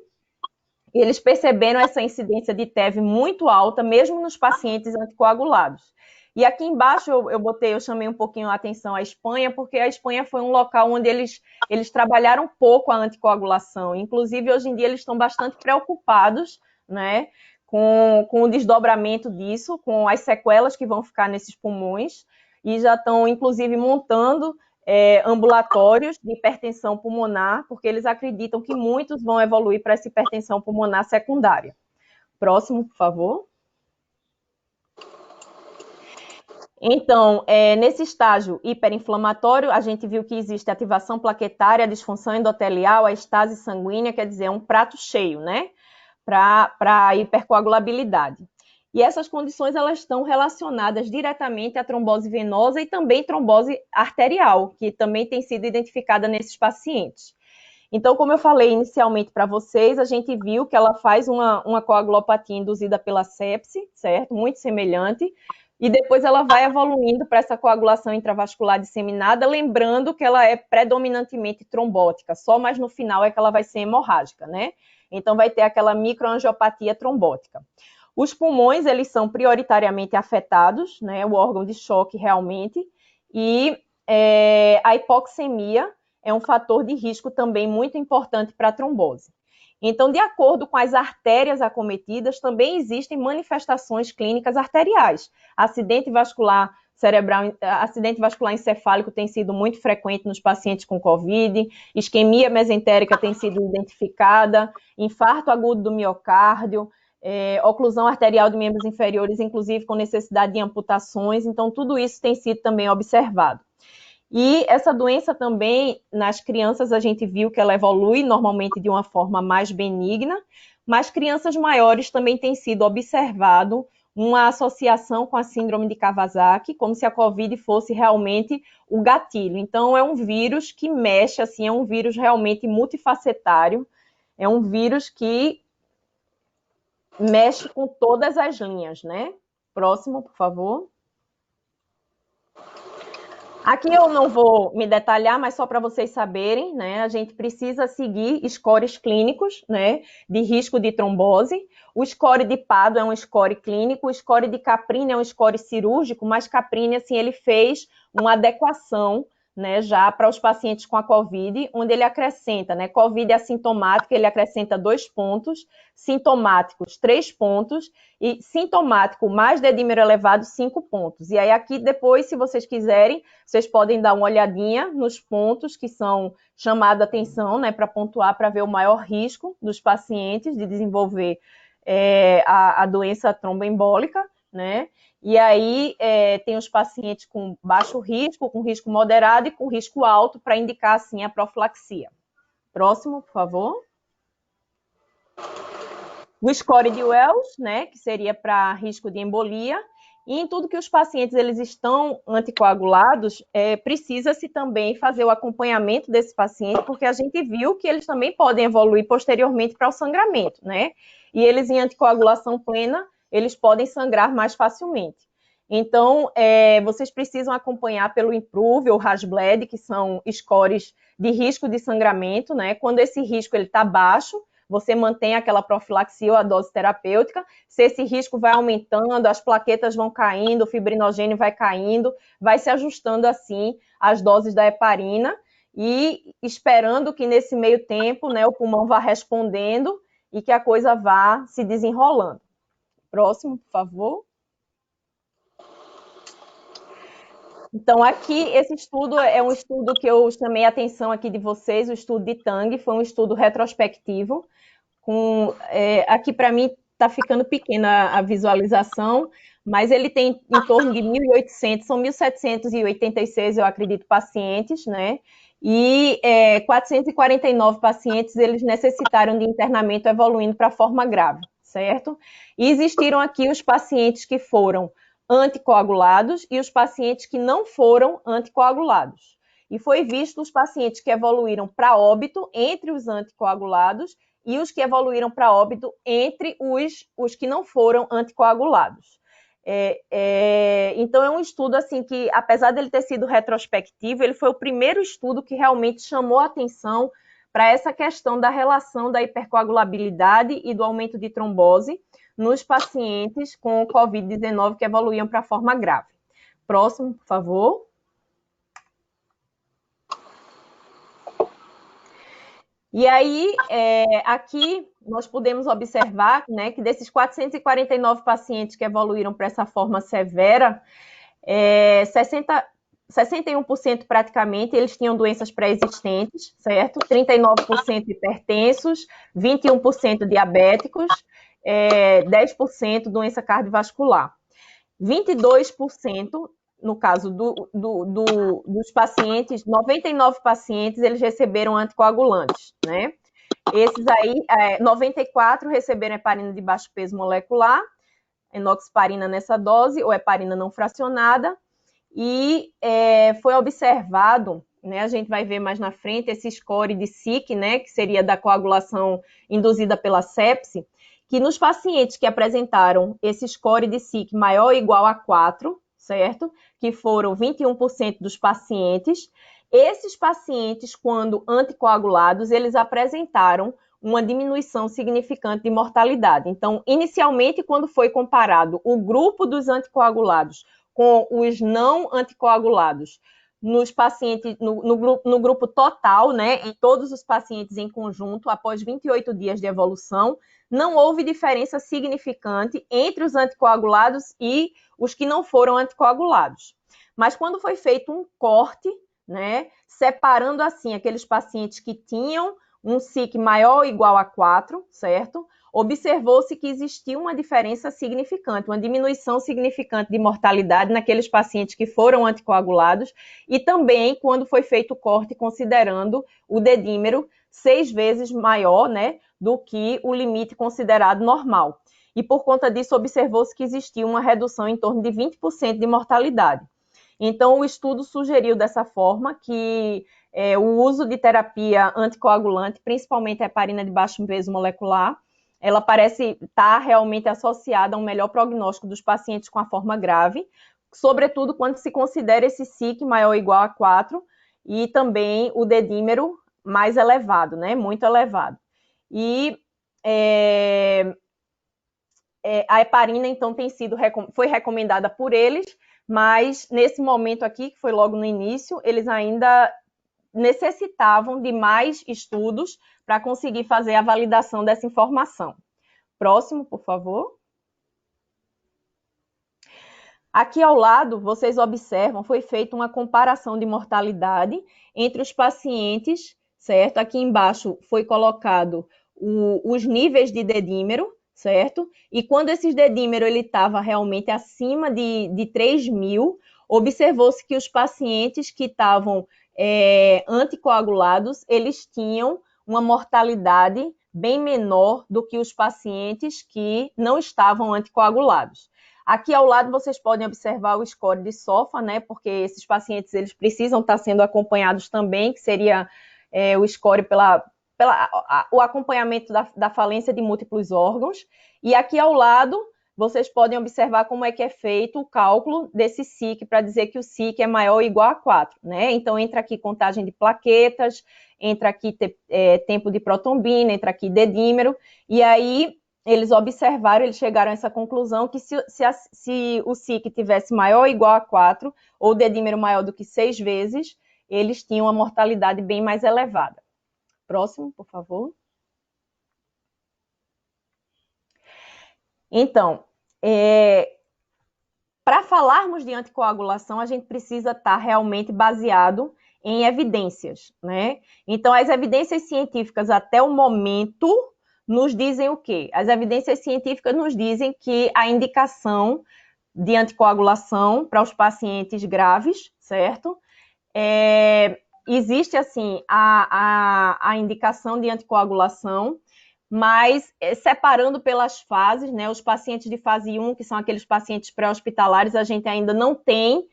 E eles perceberam essa incidência de TEV muito alta, mesmo nos pacientes anticoagulados. E aqui embaixo eu chamei um pouquinho a atenção à Espanha, porque a Espanha foi um local onde eles trabalharam pouco a anticoagulação. Inclusive, hoje em dia, eles estão bastante preocupados, né, com o desdobramento disso, com as sequelas que vão ficar nesses pulmões, e já estão, inclusive, montando ambulatórios de hipertensão pulmonar, porque eles acreditam que muitos vão evoluir para essa hipertensão pulmonar secundária. Próximo, por favor. Então, nesse estágio hiperinflamatório, a gente viu que existe ativação plaquetária, a disfunção endotelial, a estase sanguínea, quer dizer, é um prato cheio, né, para a hipercoagulabilidade. E essas condições, elas estão relacionadas diretamente à trombose venosa e também trombose arterial, que também tem sido identificada nesses pacientes. Então, como eu falei inicialmente para vocês, a gente viu que ela faz uma coagulopatia induzida pela sepse, certo? Muito semelhante. E depois ela vai evoluindo para essa coagulação intravascular disseminada, lembrando que ela é predominantemente trombótica, só mais no final é que ela vai ser hemorrágica, né? Então, vai ter aquela microangiopatia trombótica. Os pulmões, eles são prioritariamente afetados, né, o órgão de choque realmente, e a hipoxemia é um fator de risco também muito importante para a trombose. Então, de acordo com as artérias acometidas, também existem manifestações clínicas arteriais. Acidente vascular cerebral, acidente vascular encefálico tem sido muito frequente nos pacientes com COVID, isquemia mesentérica tem sido identificada, infarto agudo do miocárdio, oclusão arterial de membros inferiores, inclusive com necessidade de amputações, então tudo isso tem sido também observado. E essa doença também, nas crianças, a gente viu que ela evolui normalmente de uma forma mais benigna, mas crianças maiores também tem sido observado uma associação com a síndrome de Kawasaki, como se a COVID fosse realmente o gatilho. Então, é um vírus que mexe, assim, é um vírus realmente multifacetário, é um vírus que mexe com todas as linhas, né? Próximo, por favor. Aqui eu não vou me detalhar, mas só para vocês saberem, né? A gente precisa seguir scores clínicos, né? De risco de trombose. O score de Pado é um score clínico, o score de Caprini é um score cirúrgico, mas Caprini, assim, ele fez uma adequação, né, já para os pacientes com a COVID, onde ele acrescenta, né, COVID assintomática, ele acrescenta 2 pontos, sintomáticos 3 pontos, e sintomático mais dedímero elevado 5 pontos. E aí aqui depois, se vocês quiserem, vocês podem dar uma olhadinha nos pontos que são chamados a atenção, né, para pontuar, para ver o maior risco dos pacientes de desenvolver a doença tromboembólica, né? E aí tem os pacientes com baixo risco, com risco moderado e com risco alto para indicar, assim, a profilaxia. Próximo, por favor. O score de Wells, né, que seria para risco de embolia. E em tudo que os pacientes eles estão anticoagulados, precisa-se também fazer o acompanhamento desse paciente, porque a gente viu que eles também podem evoluir posteriormente para o sangramento, né? E eles em anticoagulação plena, eles podem sangrar mais facilmente. Então, vocês precisam acompanhar pelo IMPROVE ou RASBLED, que são scores de risco de sangramento, né? Quando esse risco está baixo, você mantém aquela profilaxia ou a dose terapêutica. Se esse risco vai aumentando, as plaquetas vão caindo, o fibrinogênio vai caindo, vai se ajustando assim as doses da heparina e esperando que nesse meio tempo, né, o pulmão vá respondendo e que a coisa vá se desenrolando. Próximo, por favor. Então, aqui, esse estudo é um estudo que eu chamei a atenção aqui de vocês, o estudo de Tang, foi um estudo retrospectivo. Aqui, para mim, está ficando pequena a visualização, mas ele tem em torno de 1.800, são 1.786, eu acredito, pacientes, né? E 449 pacientes, eles necessitaram de internamento evoluindo para forma grave, certo? E existiram aqui os pacientes que foram anticoagulados e os pacientes que não foram anticoagulados. E foi visto os pacientes que evoluíram para óbito entre os anticoagulados e os que evoluíram para óbito entre os que não foram anticoagulados. Então, é um estudo assim que, apesar dele ter sido retrospectivo, ele foi o primeiro estudo que realmente chamou a atenção para essa questão da relação da hipercoagulabilidade e do aumento de trombose nos pacientes com COVID-19 que evoluíam para a forma grave. Próximo, por favor. E aí, aqui nós podemos observar, né, que desses 449 pacientes que evoluíram para essa forma severa, 61% praticamente, eles tinham doenças pré-existentes, certo? 39% hipertensos, 21% diabéticos, 10% doença cardiovascular. 22%, no caso dos pacientes, 99 pacientes, eles receberam anticoagulantes, né? Esses aí, 94 receberam heparina de baixo peso molecular, enoxaparina nessa dose, ou heparina não fracionada, e foi observado, né, a gente vai ver mais na frente, esse score de SIC, né, que seria da coagulação induzida pela sepse, que nos pacientes que apresentaram esse score de SIC maior ou igual a 4, certo? Que foram 21% dos pacientes. Esses pacientes, quando anticoagulados, eles apresentaram uma diminuição significante de mortalidade. Então, inicialmente, quando foi comparado o grupo dos anticoagulados com os não anticoagulados, nos pacientes, no grupo total, né, em todos os pacientes em conjunto, após 28 dias de evolução, não houve diferença significante entre os anticoagulados e os que não foram anticoagulados. Mas quando foi feito um corte, né, separando assim aqueles pacientes que tinham um SIC maior ou igual a 4, certo? Observou-se que existia uma diferença significante, uma diminuição significante de mortalidade naqueles pacientes que foram anticoagulados e também quando foi feito o corte considerando o dedímero 6 vezes maior, né, do que o limite considerado normal. E por conta disso observou-se que existia uma redução em torno de 20% de mortalidade. Então o estudo sugeriu dessa forma que o uso de terapia anticoagulante, principalmente a heparina de baixo peso molecular, ela parece estar realmente associada a um melhor prognóstico dos pacientes com a forma grave, sobretudo quando se considera esse SIC maior ou igual a 4 e também o dedímero mais elevado, né? Muito elevado. E a heparina, então, foi recomendada por eles, mas nesse momento aqui, que foi logo no início, eles ainda necessitavam de mais estudos para conseguir fazer a validação dessa informação. Próximo, por favor. Aqui ao lado, vocês observam, foi feita uma comparação de mortalidade entre os pacientes, certo? Aqui embaixo foi colocado os níveis de dedímero, certo? E quando esse dedímero ele estava realmente acima de 3.000, observou-se que os pacientes que estavam anticoagulados, eles tinham uma mortalidade bem menor do que os pacientes que não estavam anticoagulados. Aqui ao lado vocês podem observar o score de SOFA, né? Porque esses pacientes eles precisam estar sendo acompanhados também, que seria o score o acompanhamento da falência de múltiplos órgãos. E aqui ao lado vocês podem observar como é que é feito o cálculo desse SIC para dizer que o SIC é maior ou igual a 4, né? Então, entra aqui contagem de plaquetas, entra aqui tempo de protombina, entra aqui dedímero, e aí eles observaram, eles chegaram a essa conclusão que se o SIC tivesse maior ou igual a 4, ou dedímero maior do que 6 vezes, eles tinham uma mortalidade bem mais elevada. Próximo, por favor. Então, para falarmos de anticoagulação, a gente precisa estar realmente baseado em evidências, né? Então, as evidências científicas até o momento nos dizem o quê? As evidências científicas nos dizem que a indicação de anticoagulação para os pacientes graves, certo? Existe, assim, a indicação de anticoagulação, mas separando pelas fases, né, os pacientes de fase 1, que são aqueles pacientes pré-hospitalares, a gente ainda não tem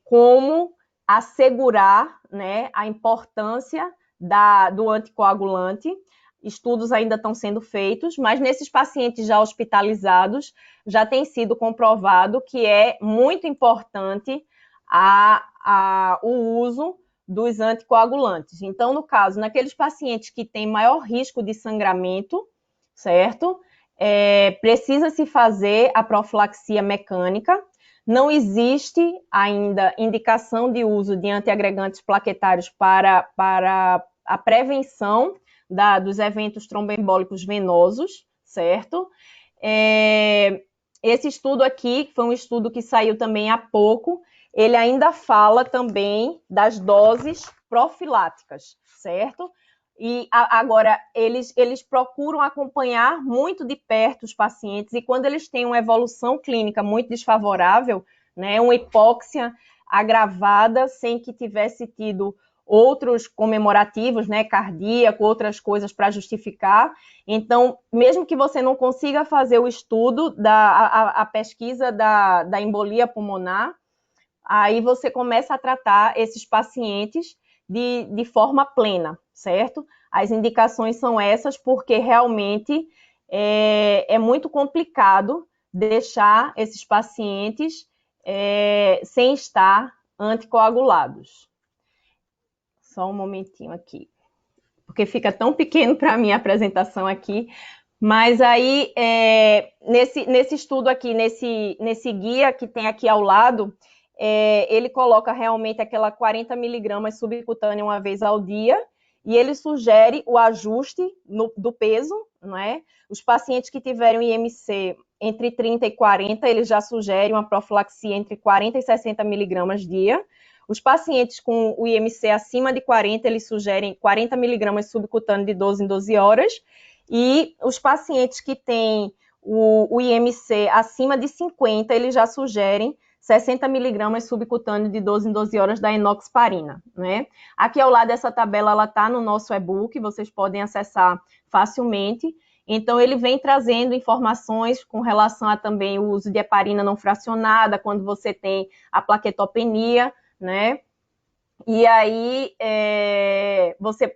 como assegurar, né, a importância do anticoagulante. Estudos ainda estão sendo feitos, mas nesses pacientes já hospitalizados, já tem sido comprovado que é muito importante o uso dos anticoagulantes. Então, no caso, naqueles pacientes que têm maior risco de sangramento, certo? Precisa-se fazer a profilaxia mecânica. Não existe ainda indicação de uso de antiagregantes plaquetários para a prevenção dos eventos tromboembólicos venosos, certo? Esse estudo aqui, que foi um estudo que saiu também há pouco, ele ainda fala também das doses profiláticas, certo? E agora, eles procuram acompanhar muito de perto os pacientes, e quando eles têm uma evolução clínica muito desfavorável, né, uma hipóxia agravada, sem que tivesse tido outros comemorativos, né, cardíaco, outras coisas para justificar. Então, mesmo que você não consiga fazer o estudo, a pesquisa da embolia pulmonar, aí você começa a tratar esses pacientes de forma plena, certo? As indicações são essas, porque realmente é muito complicado deixar esses pacientes sem estar anticoagulados. Só um momentinho aqui, porque fica tão pequeno para a minha apresentação aqui. Mas aí, nesse estudo aqui, nesse guia que tem aqui ao lado, ele coloca realmente aquela 40 miligramas subcutânea uma vez ao dia, e ele sugere o ajuste do peso, não é? Os pacientes que tiverem IMC entre 30 e 40, ele já sugere uma profilaxia entre 40 e 60 miligramas dia. Os pacientes com o IMC acima de 40, eles sugerem 40 miligramas subcutâneo de 12 em 12 horas. E os pacientes que têm o IMC acima de 50, eles já sugerem 60 miligramas subcutâneo de 12 em 12 horas da enoxaparina, né? Aqui ao lado dessa tabela, ela está no nosso e-book, vocês podem acessar facilmente. Então, ele vem trazendo informações com relação a também o uso de heparina não fracionada, quando você tem a plaquetopenia, né? E aí, você,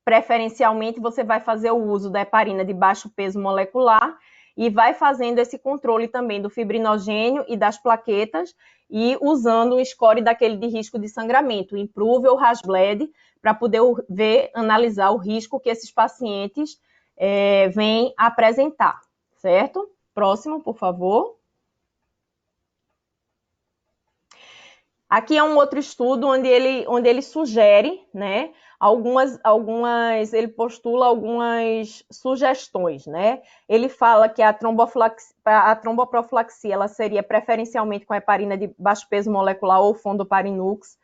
preferencialmente, você vai fazer o uso da heparina de baixo peso molecular e vai fazendo esse controle também do fibrinogênio e das plaquetas e usando o score daquele de risco de sangramento, o IMPROVE ou RASBLED, para poder analisar o risco que esses pacientes vêm apresentar, certo? Próximo, por favor. Aqui é um outro estudo onde ele sugere, né, ele postula algumas sugestões, né? Ele fala que a tromboprofilaxia ela seria preferencialmente com heparina de baixo peso molecular ou fondoparinux.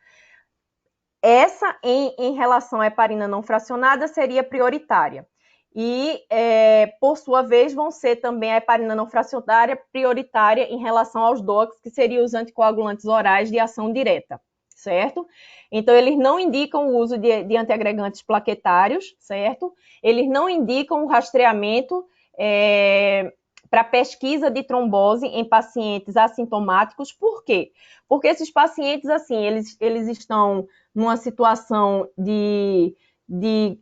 Essa, em relação à heparina não fracionada, seria prioritária. E, por sua vez, vão ser também a heparina não fracionária prioritária em relação aos DOACs, que seriam os anticoagulantes orais de ação direta, certo? Então, eles não indicam o uso de antiagregantes plaquetários, certo? Eles não indicam o rastreamento para pesquisa de trombose em pacientes assintomáticos. Por quê? Porque esses pacientes, assim, eles estão numa situação de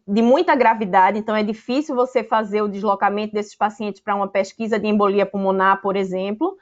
muita gravidade, então é difícil você fazer o deslocamento desses pacientes para uma pesquisa de embolia pulmonar, por exemplo.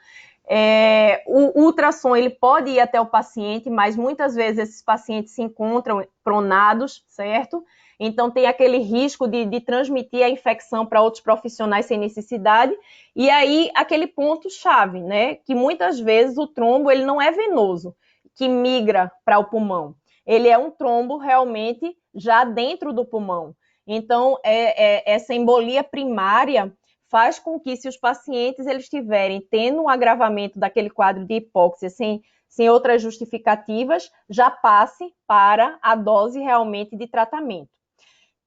O ultrassom, ele pode ir até o paciente, mas muitas vezes esses pacientes se encontram pronados, certo? Então tem aquele risco de transmitir a infecção para outros profissionais sem necessidade, e aí aquele ponto-chave, né? Que muitas vezes o trombo, ele não é venoso, que migra para o pulmão. Ele é um trombo realmente já dentro do pulmão. Então, essa embolia primária faz com que, se os pacientes eles estiverem tendo um agravamento daquele quadro de hipóxia sem outras justificativas, já passe para a dose realmente de tratamento.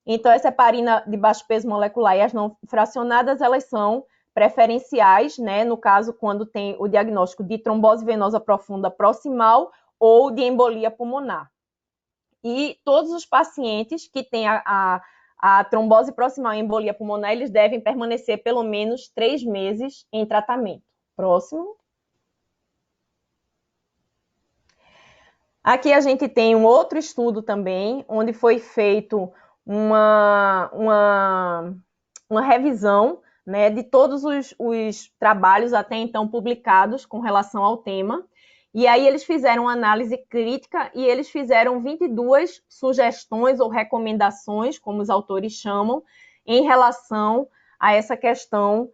Então, essa heparina de baixo peso molecular e as não fracionadas, elas são preferenciais, né? No caso, quando tem o diagnóstico de trombose venosa profunda proximal ou de embolia pulmonar. E todos os pacientes que têm a trombose proximal e embolia pulmonar, eles devem permanecer pelo menos 3 meses em tratamento. Próximo. Aqui a gente tem um outro estudo também, onde foi feito uma revisão, né, de todos os trabalhos até então publicados com relação ao tema. E aí eles fizeram uma análise crítica e eles fizeram 22 sugestões ou recomendações, como os autores chamam, em relação a essa questão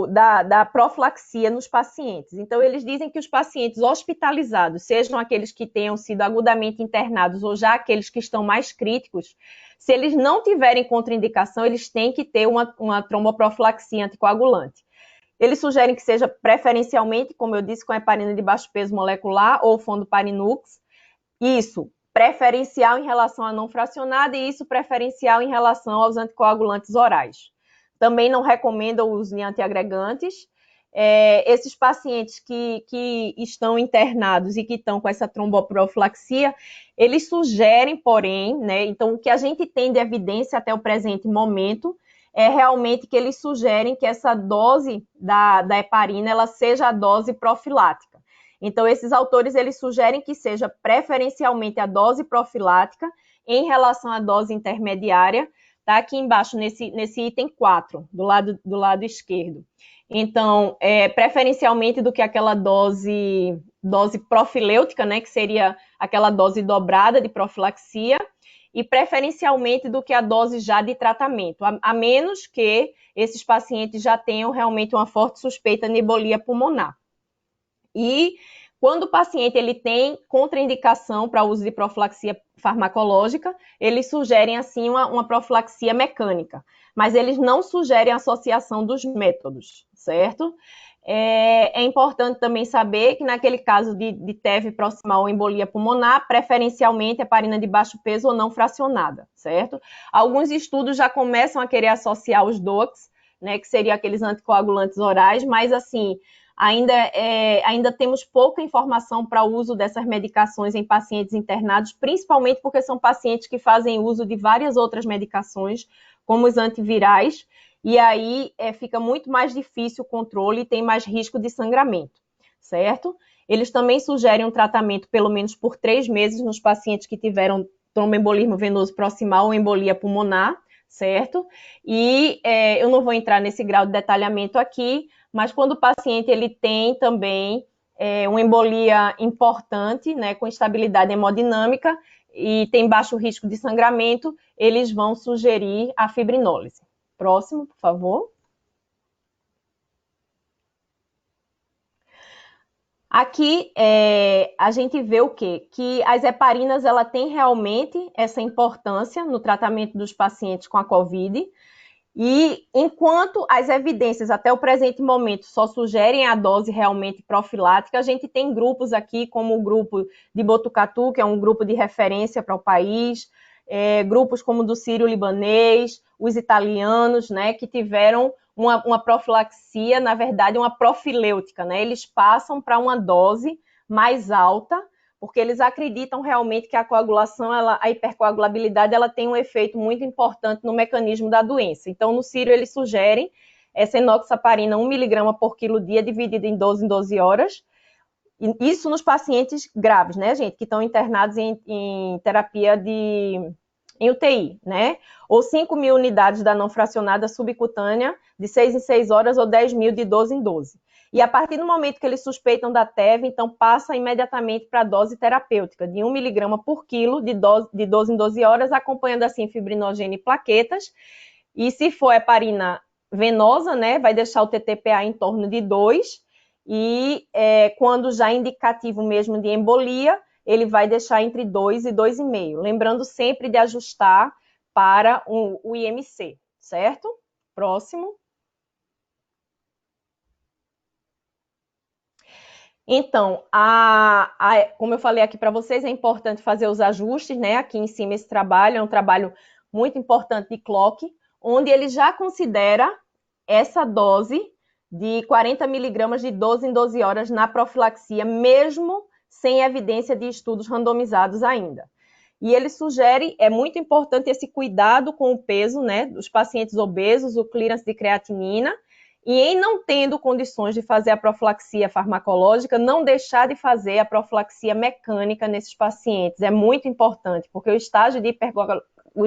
da profilaxia nos pacientes. Então, eles dizem que os pacientes hospitalizados, sejam aqueles que tenham sido agudamente internados ou já aqueles que estão mais críticos, se eles não tiverem contraindicação, eles têm que ter uma tromboprofilaxia anticoagulante. Eles sugerem que seja preferencialmente, como eu disse, com heparina de baixo peso molecular ou fondoparinux. Isso preferencial em relação à não fracionada e isso preferencial em relação aos anticoagulantes orais. Também não recomenda o uso de antiagregantes. Esses pacientes que estão internados e que estão com essa tromboprofilaxia, eles sugerem, porém, né, então o que a gente tem de evidência até o presente momento é realmente que eles sugerem que essa dose da heparina ela seja a dose profilática. Então, esses autores eles sugerem que seja preferencialmente a dose profilática em relação à dose intermediária, tá aqui embaixo nesse item 4, do lado esquerdo. Então, preferencialmente do que aquela dose profilêutica, né, que seria aquela dose dobrada de profilaxia, e preferencialmente do que a dose já de tratamento, a menos que esses pacientes já tenham realmente uma forte suspeita de embolia pulmonar. E quando o paciente ele tem contraindicação para o uso de profilaxia farmacológica, eles sugerem, assim, uma profilaxia mecânica, mas eles não sugerem a associação dos métodos, certo? É importante também saber que naquele caso de TEV proximal ou embolia pulmonar, preferencialmente heparina de baixo peso ou não fracionada, certo? Alguns estudos já começam a querer associar os DOACs, né, que seriam aqueles anticoagulantes orais, mas assim, ainda temos pouca informação para o uso dessas medicações em pacientes internados, principalmente porque são pacientes que fazem uso de várias outras medicações, como os antivirais, e aí fica muito mais difícil o controle e tem mais risco de sangramento, certo? Eles também sugerem um tratamento pelo menos por 3 meses nos pacientes que tiveram tromboembolismo venoso proximal ou embolia pulmonar, certo? E eu não vou entrar nesse grau de detalhamento aqui, mas quando o paciente ele tem também uma embolia importante, né, com estabilidade hemodinâmica e tem baixo risco de sangramento, eles vão sugerir a fibrinólise. Próximo, por favor. Aqui a gente vê o quê? Que as heparinas ela tem realmente essa importância no tratamento dos pacientes com a COVID, e enquanto as evidências até o presente momento só sugerem a dose realmente profilática, a gente tem grupos aqui, como o grupo de Botucatu, que é um grupo de referência para o país, grupos como do sírio-libanês, os italianos, né, que tiveram uma profilaxia, na verdade, uma profilêutica, né? Eles passam para uma dose mais alta, porque eles acreditam realmente que a coagulação, a hipercoagulabilidade, ela tem um efeito muito importante no mecanismo da doença. Então, no sírio, eles sugerem essa enoxaparina 1 mg por quilo dia, dividida em 12 horas. Isso nos pacientes graves, né, gente, que estão internados em terapia em UTI, né? Ou 5.000 unidades da não fracionada subcutânea de 6 em 6 horas ou 10.000 de 12 em 12. E a partir do momento que eles suspeitam da TEV, então passa imediatamente para a dose terapêutica de 1 mg por quilo de 12 em 12 horas, acompanhando assim fibrinogênio e plaquetas. E se for heparina venosa, né, vai deixar o TTPA em torno de 2. E quando já indicativo mesmo de embolia, ele vai deixar entre 2 e 2,5. Lembrando sempre de ajustar para o IMC, certo? Próximo. Então, como eu falei aqui para vocês, é importante fazer os ajustes, né? Aqui em cima esse trabalho é um trabalho muito importante de Clock, onde ele já considera essa dose de 40 mg de 12 em 12 horas na profilaxia, mesmo sem evidência de estudos randomizados ainda. E ele sugere, é muito importante esse cuidado com o peso, né, dos pacientes obesos, o clearance de creatinina, e em não tendo condições de fazer a profilaxia farmacológica, não deixar de fazer a profilaxia mecânica nesses pacientes. É muito importante, porque o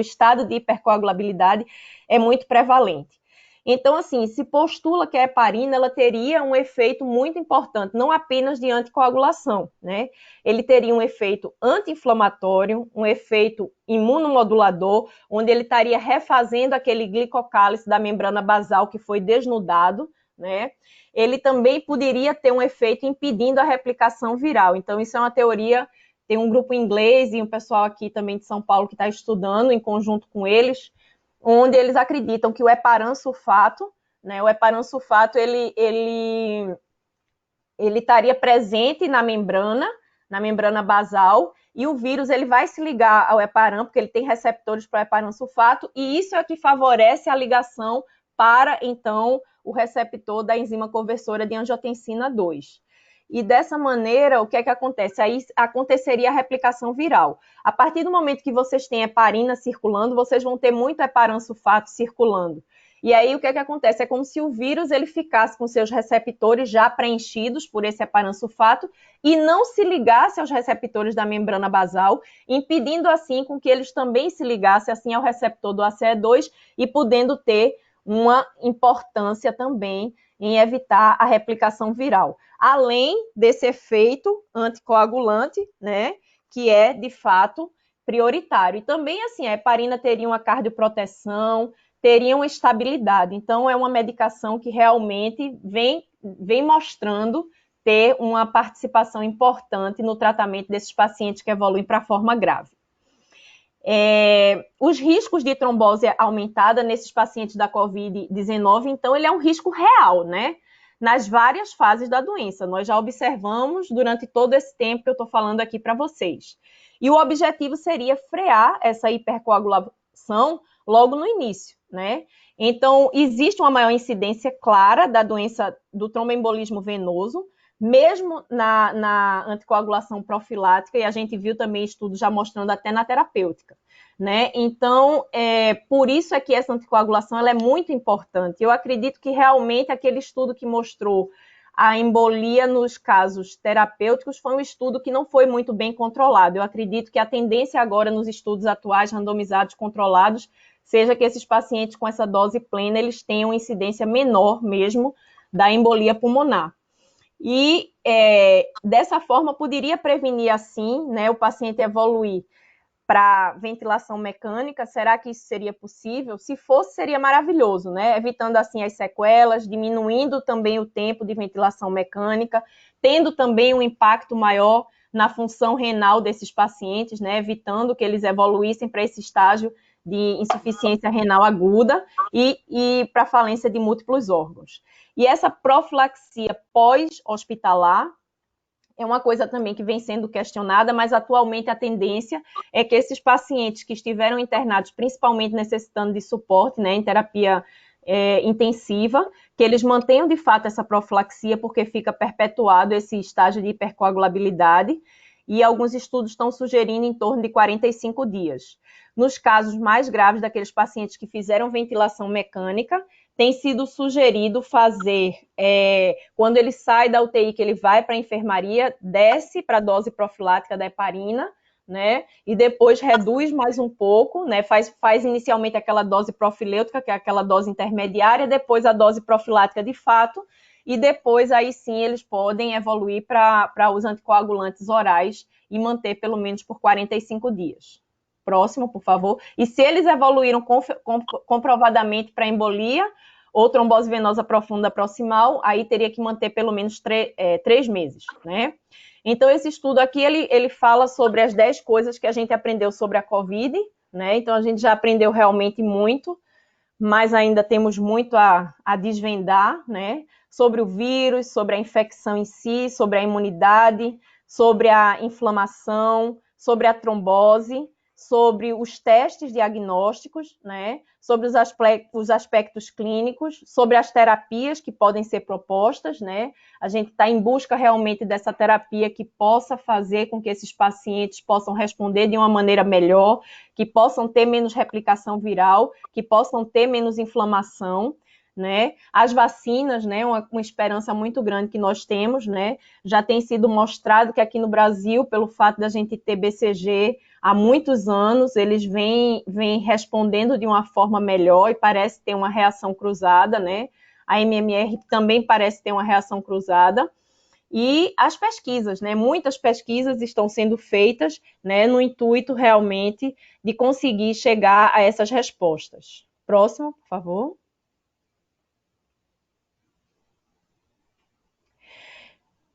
estado de hipercoagulabilidade é muito prevalente. Então, assim, se postula que a heparina ela teria um efeito muito importante, não apenas de anticoagulação, né? Ele teria um efeito anti-inflamatório, um efeito imunomodulador, onde ele estaria refazendo aquele glicocálice da membrana basal que foi desnudado, né? Ele também poderia ter um efeito impedindo a replicação viral. Então, isso é uma teoria, tem um grupo inglês e um pessoal aqui também de São Paulo que está estudando em conjunto com eles, onde eles acreditam que o heparan sulfato, né, o heparan sulfato, ele estaria presente na membrana basal, e o vírus ele vai se ligar ao heparan, porque ele tem receptores para o heparan sulfato, e isso é o que favorece a ligação para, então, o receptor da enzima conversora de angiotensina 2. E dessa maneira, o que é que acontece? Aí aconteceria a replicação viral. A partir do momento que vocês têm heparina circulando, vocês vão ter muito heparan sulfato circulando. E aí o que é que acontece? É como se o vírus ele ficasse com seus receptores já preenchidos por esse heparan sulfato e não se ligasse aos receptores da membrana basal, impedindo assim com que eles também se ligassem assim ao receptor do ACE2 e podendo ter uma importância também em evitar a replicação viral. Além desse efeito anticoagulante, né, que é, de fato, prioritário. E também, assim, a heparina teria uma cardioproteção, teria uma estabilidade. Então, é uma medicação que realmente vem mostrando ter uma participação importante no tratamento desses pacientes que evoluem para a forma grave. Os riscos de trombose aumentada nesses pacientes da COVID-19, então, ele é um risco real, né? Nas várias fases da doença. Nós já observamos durante todo esse tempo que eu estou falando aqui para vocês. E o objetivo seria frear essa hipercoagulação logo no início, né? Então, existe uma maior incidência clara da doença do tromboembolismo venoso, mesmo na anticoagulação profilática, e a gente viu também estudos já mostrando até na terapêutica, né? Então, por isso é que essa anticoagulação ela é muito importante. Eu acredito que realmente aquele estudo que mostrou a embolia nos casos terapêuticos foi um estudo que não foi muito bem controlado. Eu acredito que a tendência agora nos estudos atuais, randomizados, controlados, seja que esses pacientes com essa dose plena, eles tenham incidência menor mesmo da embolia pulmonar. E dessa forma poderia prevenir assim, né, o paciente evoluir para ventilação mecânica. Será que isso seria possível? Se fosse, seria maravilhoso, né? Evitando assim as sequelas, diminuindo também o tempo de ventilação mecânica, tendo também um impacto maior na função renal desses pacientes, né? Evitando que eles evoluíssem para esse estágio de insuficiência renal aguda e para falência de múltiplos órgãos. E essa profilaxia pós-hospitalar é uma coisa também que vem sendo questionada, mas atualmente a tendência é que esses pacientes que estiveram internados, principalmente necessitando de suporte, né, em terapia intensiva, que eles mantenham de fato essa profilaxia, porque fica perpetuado esse estágio de hipercoagulabilidade, e alguns estudos estão sugerindo em torno de 45 dias. Nos casos mais graves daqueles pacientes que fizeram ventilação mecânica, tem sido sugerido fazer, quando ele sai da UTI, que ele vai para a enfermaria, desce para a dose profilática da heparina, né, e depois reduz mais um pouco, né, faz inicialmente aquela dose profilêutica, que é aquela dose intermediária, depois a dose profilática de fato, e depois aí sim eles podem evoluir para os anticoagulantes orais e manter pelo menos por 45 dias. Próximo, por favor. E se eles evoluíram comprovadamente para embolia ou trombose venosa profunda proximal, aí teria que manter pelo menos 3 meses, né? Então, esse estudo aqui, ele fala sobre as 10 coisas que a gente aprendeu sobre a COVID, né? Então, a gente já aprendeu realmente muito, mas ainda temos muito a desvendar, né? Sobre o vírus, sobre a infecção em si, sobre a imunidade, sobre a inflamação, sobre a trombose, sobre os testes diagnósticos, né, sobre os aspectos clínicos, sobre as terapias que podem ser propostas, né, a gente está em busca realmente dessa terapia que possa fazer com que esses pacientes possam responder de uma maneira melhor, que possam ter menos replicação viral, que possam ter menos inflamação, né? As vacinas, né, uma esperança muito grande que nós temos, né? Já tem sido mostrado que aqui no Brasil, pelo fato da gente ter BCG, há muitos anos, eles vêm respondendo de uma forma melhor e parece ter uma reação cruzada, né? A MMR também parece ter uma reação cruzada. E as pesquisas, né? Muitas pesquisas estão sendo feitas, né, no intuito realmente de conseguir chegar a essas respostas. Próximo, por favor.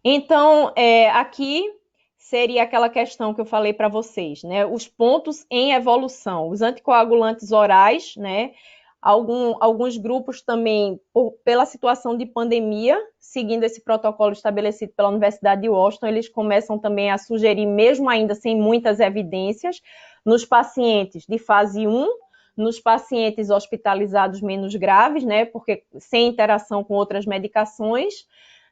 Então, aqui seria aquela questão que eu falei para vocês, né? Os pontos em evolução, os anticoagulantes orais, né? Alguns grupos também, pela situação de pandemia, seguindo esse protocolo estabelecido pela Universidade de Washington, eles começam também a sugerir, mesmo ainda sem muitas evidências, nos pacientes de fase 1, nos pacientes hospitalizados menos graves, né? Porque sem interação com outras medicações,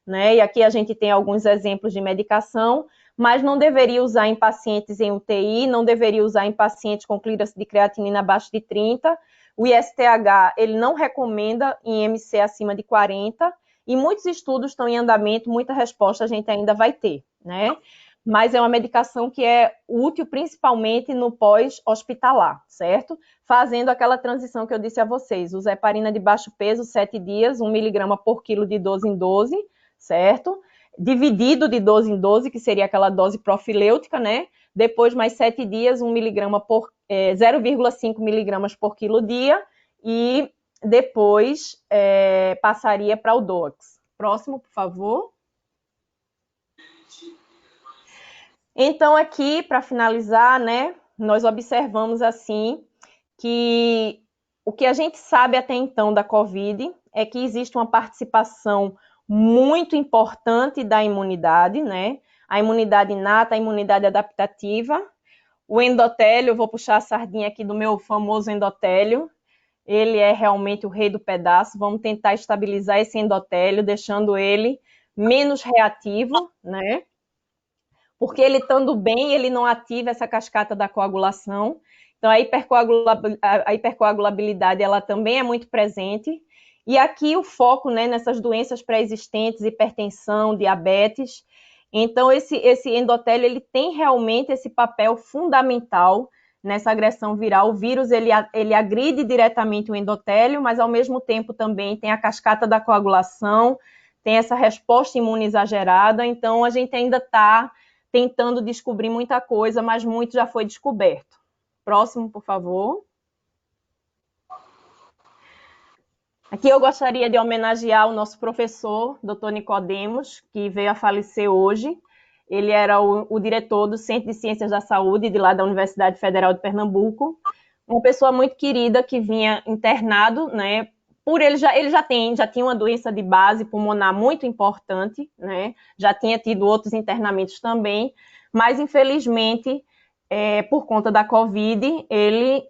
né? E aqui a gente tem alguns exemplos de medicação, mas não deveria usar em pacientes em UTI, não deveria usar em pacientes com clearance de creatinina abaixo de 30. O ISTH, ele não recomenda em MC acima de 40, e muitos estudos estão em andamento, muita resposta a gente ainda vai ter, né? Mas é uma medicação que é útil principalmente no pós-hospitalar, certo? Fazendo aquela transição que eu disse a vocês, usa heparina de baixo peso, 7 dias, 1 miligrama por quilo de 12 em 12, certo? Dividido de 12 em 12, que seria aquela dose profilêutica, né? Depois, mais 7 dias, 1 miligrama por 0,5 miligramas por quilo dia, e depois passaria para o DOAX. Próximo, por favor. Então, aqui, para finalizar, né, nós observamos, assim, que o que a gente sabe até então da COVID é que existe uma participação muito importante da imunidade, né? A imunidade inata, a imunidade adaptativa. O endotélio, eu vou puxar a sardinha aqui do meu famoso endotélio, ele é realmente o rei do pedaço. Vamos tentar estabilizar esse endotélio, deixando ele menos reativo, né? Porque ele estando bem, ele não ativa essa cascata da coagulação. Então, a hipercoagulabilidade, ela também é muito presente. E aqui o foco, né, nessas doenças pré-existentes, hipertensão, diabetes. Então, esse endotélio, ele tem realmente esse papel fundamental nessa agressão viral. O vírus, ele agride diretamente o endotélio, mas, ao mesmo tempo, também tem a cascata da coagulação, tem essa resposta imune exagerada. Então, a gente ainda está tentando descobrir muita coisa, mas muito já foi descoberto. Próximo, por favor. Aqui eu gostaria de homenagear o nosso professor, Dr. Nicodemos, que veio a falecer hoje. Ele era o diretor do Centro de Ciências da Saúde, de lá da Universidade Federal de Pernambuco. Uma pessoa muito querida que vinha internado, né? Por ele já tinha uma doença de base pulmonar muito importante, né? Já tinha tido outros internamentos também, mas infelizmente, por conta da Covid, ele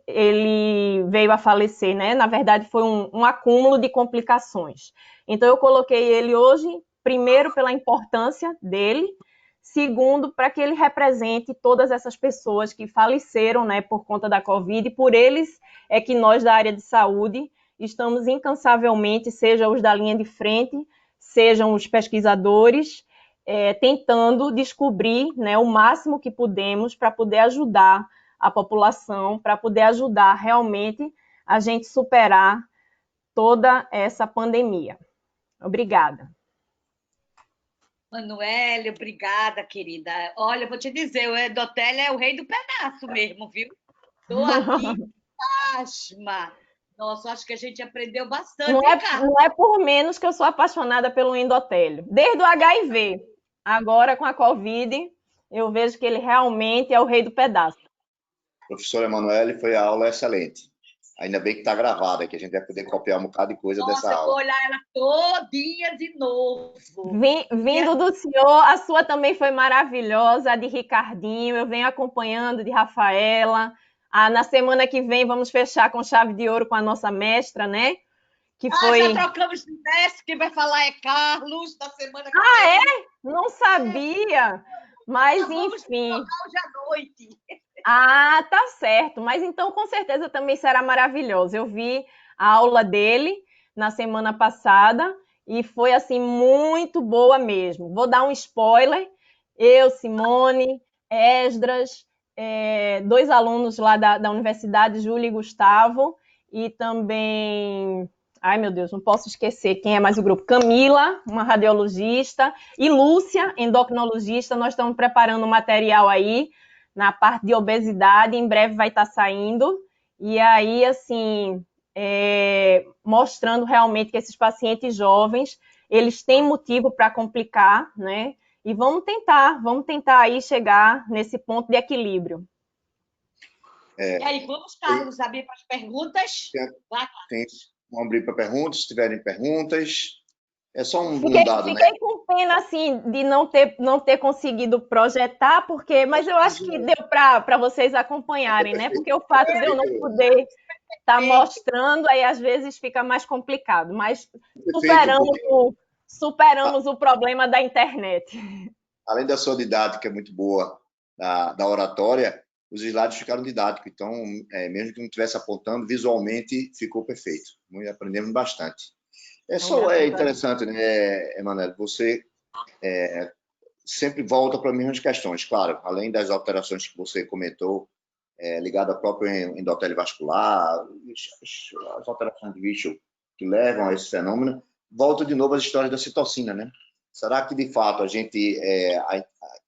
veio a falecer, né? Na verdade, foi um acúmulo de complicações. Então, eu coloquei ele hoje, primeiro, pela importância dele, segundo, para que ele represente todas essas pessoas que faleceram, né, por conta da Covid, e por eles é que nós da área de saúde estamos incansavelmente, seja os da linha de frente, sejam os pesquisadores, tentando descobrir, né, o máximo que podemos para poder ajudar a população, para poder ajudar realmente a gente superar toda essa pandemia. Obrigada. Manuele, obrigada, querida. Olha, eu vou te dizer, o endotélio é o rei do pedaço mesmo, viu? Estou aqui, pasma. Nossa, acho que a gente aprendeu bastante. Não é por menos que eu sou apaixonada pelo endotélio. Desde o HIV, agora com a Covid, eu vejo que ele realmente é o rei do pedaço. Professora Emanuele, foi a aula excelente. Ainda bem que está gravada, que a gente vai poder copiar um bocado de coisa dessa aula. Nossa, eu vou olhar ela todinha de novo. Vindo do senhor, a sua também foi maravilhosa, a de Ricardinho, eu venho acompanhando, de Rafaela. Na semana que vem vamos fechar com chave de ouro com a nossa mestra, né? Que foi... já trocamos de mestre, quem vai falar é Carlos, da semana que vem. É? Não sabia. Mas, enfim... Hoje à noite. Tá certo. Mas então, com certeza, também será maravilhoso. Eu vi a aula dele na semana passada e foi, assim, muito boa mesmo. Vou dar um spoiler. Eu, Simone, Esdras, dois alunos lá da Universidade, Júlia e Gustavo, e também, ai meu Deus, não posso esquecer quem é mais o grupo, Camila, uma radiologista, e Lúcia, endocrinologista. Nós estamos preparando um material aí na parte de obesidade, em breve vai estar saindo, e aí, assim, mostrando realmente que esses pacientes jovens, eles têm motivo para complicar, né? E vamos tentar aí chegar nesse ponto de equilíbrio. E aí, vamos, Carlos, abrir para as perguntas? Vamos abrir para perguntas, se tiverem perguntas. É só um dado, né? Fiquei com pena, assim, de não ter conseguido projetar, mas eu acho que deu para vocês acompanharem, né? Porque o fato de eu não poder estar mostrando, aí às vezes fica mais complicado. Mas superamos o problema da internet. Além da sua didática muito boa da oratória, os slides ficaram didáticos. Então, mesmo que não estivesse apontando, visualmente ficou perfeito. Aprendemos bastante. É interessante, né, Emanuele? Você sempre volta para as mesmas questões. Claro, além das alterações que você comentou, ligado ao próprio endotélio vascular, as alterações de Wischel que levam a esse fenômeno, volta de novo às histórias da citocina, né? Será que, de fato, a gente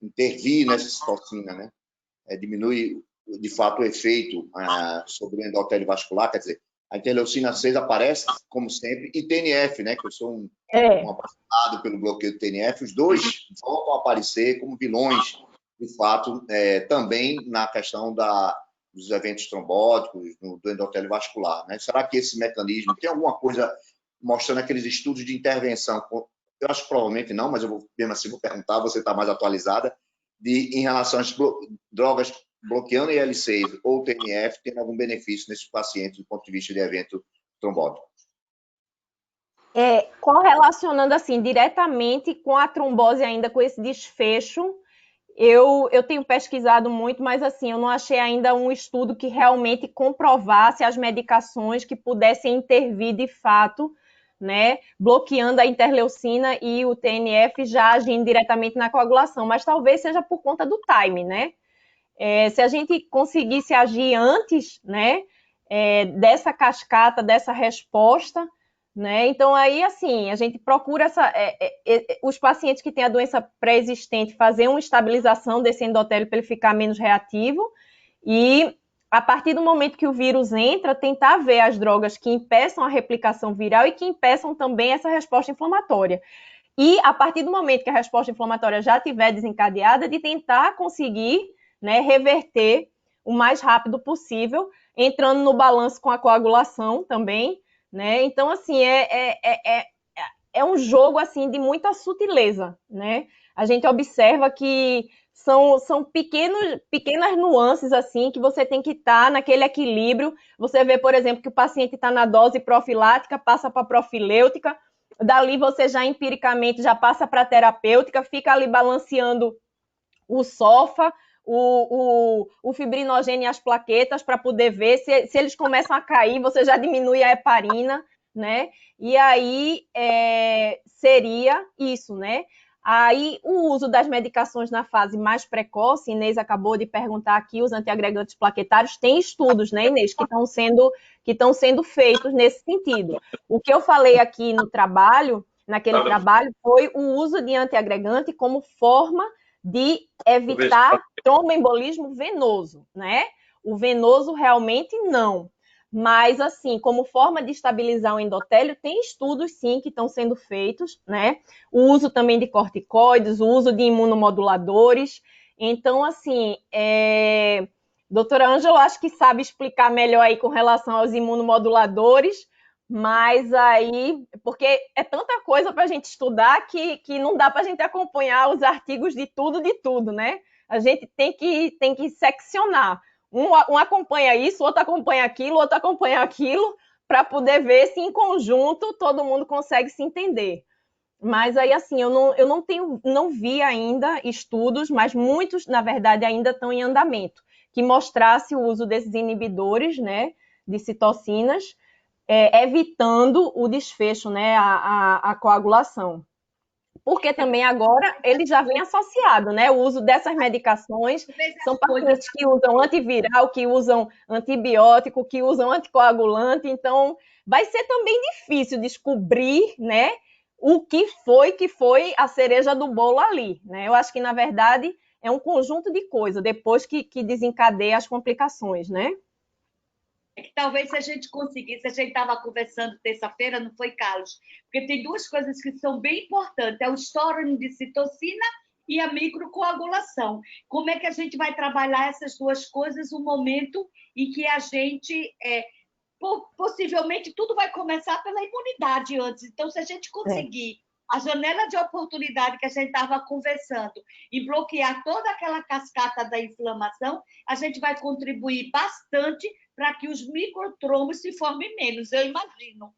intervir nessa citocina, né, diminui, de fato, o efeito sobre o endotélio vascular? Quer dizer, a interleucina 6 aparece, como sempre, e TNF, né, que eu sou um apaixonado pelo bloqueio do TNF, os dois voltam a aparecer como vilões, de fato, também na questão dos eventos trombóticos, do endotélio vascular, né? Será que esse mecanismo tem alguma coisa mostrando aqueles estudos de intervenção? Eu acho que provavelmente não, mas eu mesmo assim vou perguntar, você está mais atualizada, em relação às drogas bloqueando IL-6 ou TNF, tem algum benefício nesses pacientes do ponto de vista de evento trombótico? Correlacionando assim diretamente com a trombose ainda, com esse desfecho, eu tenho pesquisado muito, mas assim, eu não achei ainda um estudo que realmente comprovasse as medicações que pudessem intervir de fato, né, bloqueando a interleucina e o TNF já agindo diretamente na coagulação, mas talvez seja por conta do time, né? Se a gente conseguisse agir antes, né, dessa cascata, dessa resposta, né? Então, aí, assim, a gente procura os pacientes que têm a doença pré-existente fazer uma estabilização desse endotélio para ele ficar menos reativo e, a partir do momento que o vírus entra, tentar ver as drogas que impeçam a replicação viral e que impeçam também essa resposta inflamatória. E, a partir do momento que a resposta inflamatória já estiver desencadeada, de tentar conseguir, né, reverter o mais rápido possível, entrando no balanço com a coagulação também, né? Então, assim, é um jogo assim de muita sutileza, né? A gente observa que são pequenas nuances assim que você tem que estar naquele equilíbrio. Você vê, por exemplo, que o paciente está na dose profilática, passa para profilêutica, dali você já empiricamente já passa para terapêutica, fica ali balanceando o SOFA, o fibrinogênio e as plaquetas para poder ver se eles começam a cair, você já diminui a heparina, né? E aí seria isso, né? Aí o uso das medicações na fase mais precoce, Inês acabou de perguntar aqui, os antiagregantes plaquetários, tem estudos, né, Inês, que estão sendo feitos nesse sentido. O que eu falei aqui naquele trabalho, foi o uso de antiagregante como forma de evitar tromboembolismo venoso, né? O venoso realmente não. Mas, assim, como forma de estabilizar o endotélio, tem estudos, sim, que estão sendo feitos, né? O uso também de corticoides, o uso de imunomoduladores. Então, assim, doutora Ângela, acho que sabe explicar melhor aí com relação aos imunomoduladores, mas aí, porque é tanta coisa para a gente estudar que não dá para a gente acompanhar os artigos de tudo, né? A gente tem que seccionar. Um acompanha isso, outro acompanha aquilo, para poder ver se em conjunto todo mundo consegue se entender. Mas aí, assim, eu não vi ainda estudos, mas muitos, na verdade, ainda estão em andamento, que mostrasse o uso desses inibidores, né, de citocinas, evitando o desfecho, né, a coagulação. porque também agora ele já vem associado, né? O uso dessas medicações são pacientes que usam antiviral, que usam antibiótico, que usam anticoagulante, então vai ser também difícil descobrir, né, o que foi a cereja do bolo ali, né? Eu acho que, na verdade, é um conjunto de coisas, depois que desencadeia as complicações, né? É que talvez se a gente conseguisse, a gente estava conversando terça-feira, não foi, Carlos? Porque tem duas coisas que são bem importantes, é o estórano de citocina e a microcoagulação. Como é que a gente vai trabalhar essas duas coisas no momento em que a gente, possivelmente, tudo vai começar pela imunidade antes. Então, se a gente conseguir a janela de oportunidade que a gente estava conversando e bloquear toda aquela cascata da inflamação, a gente vai contribuir bastante para que os microtrombos se formem menos, eu imagino.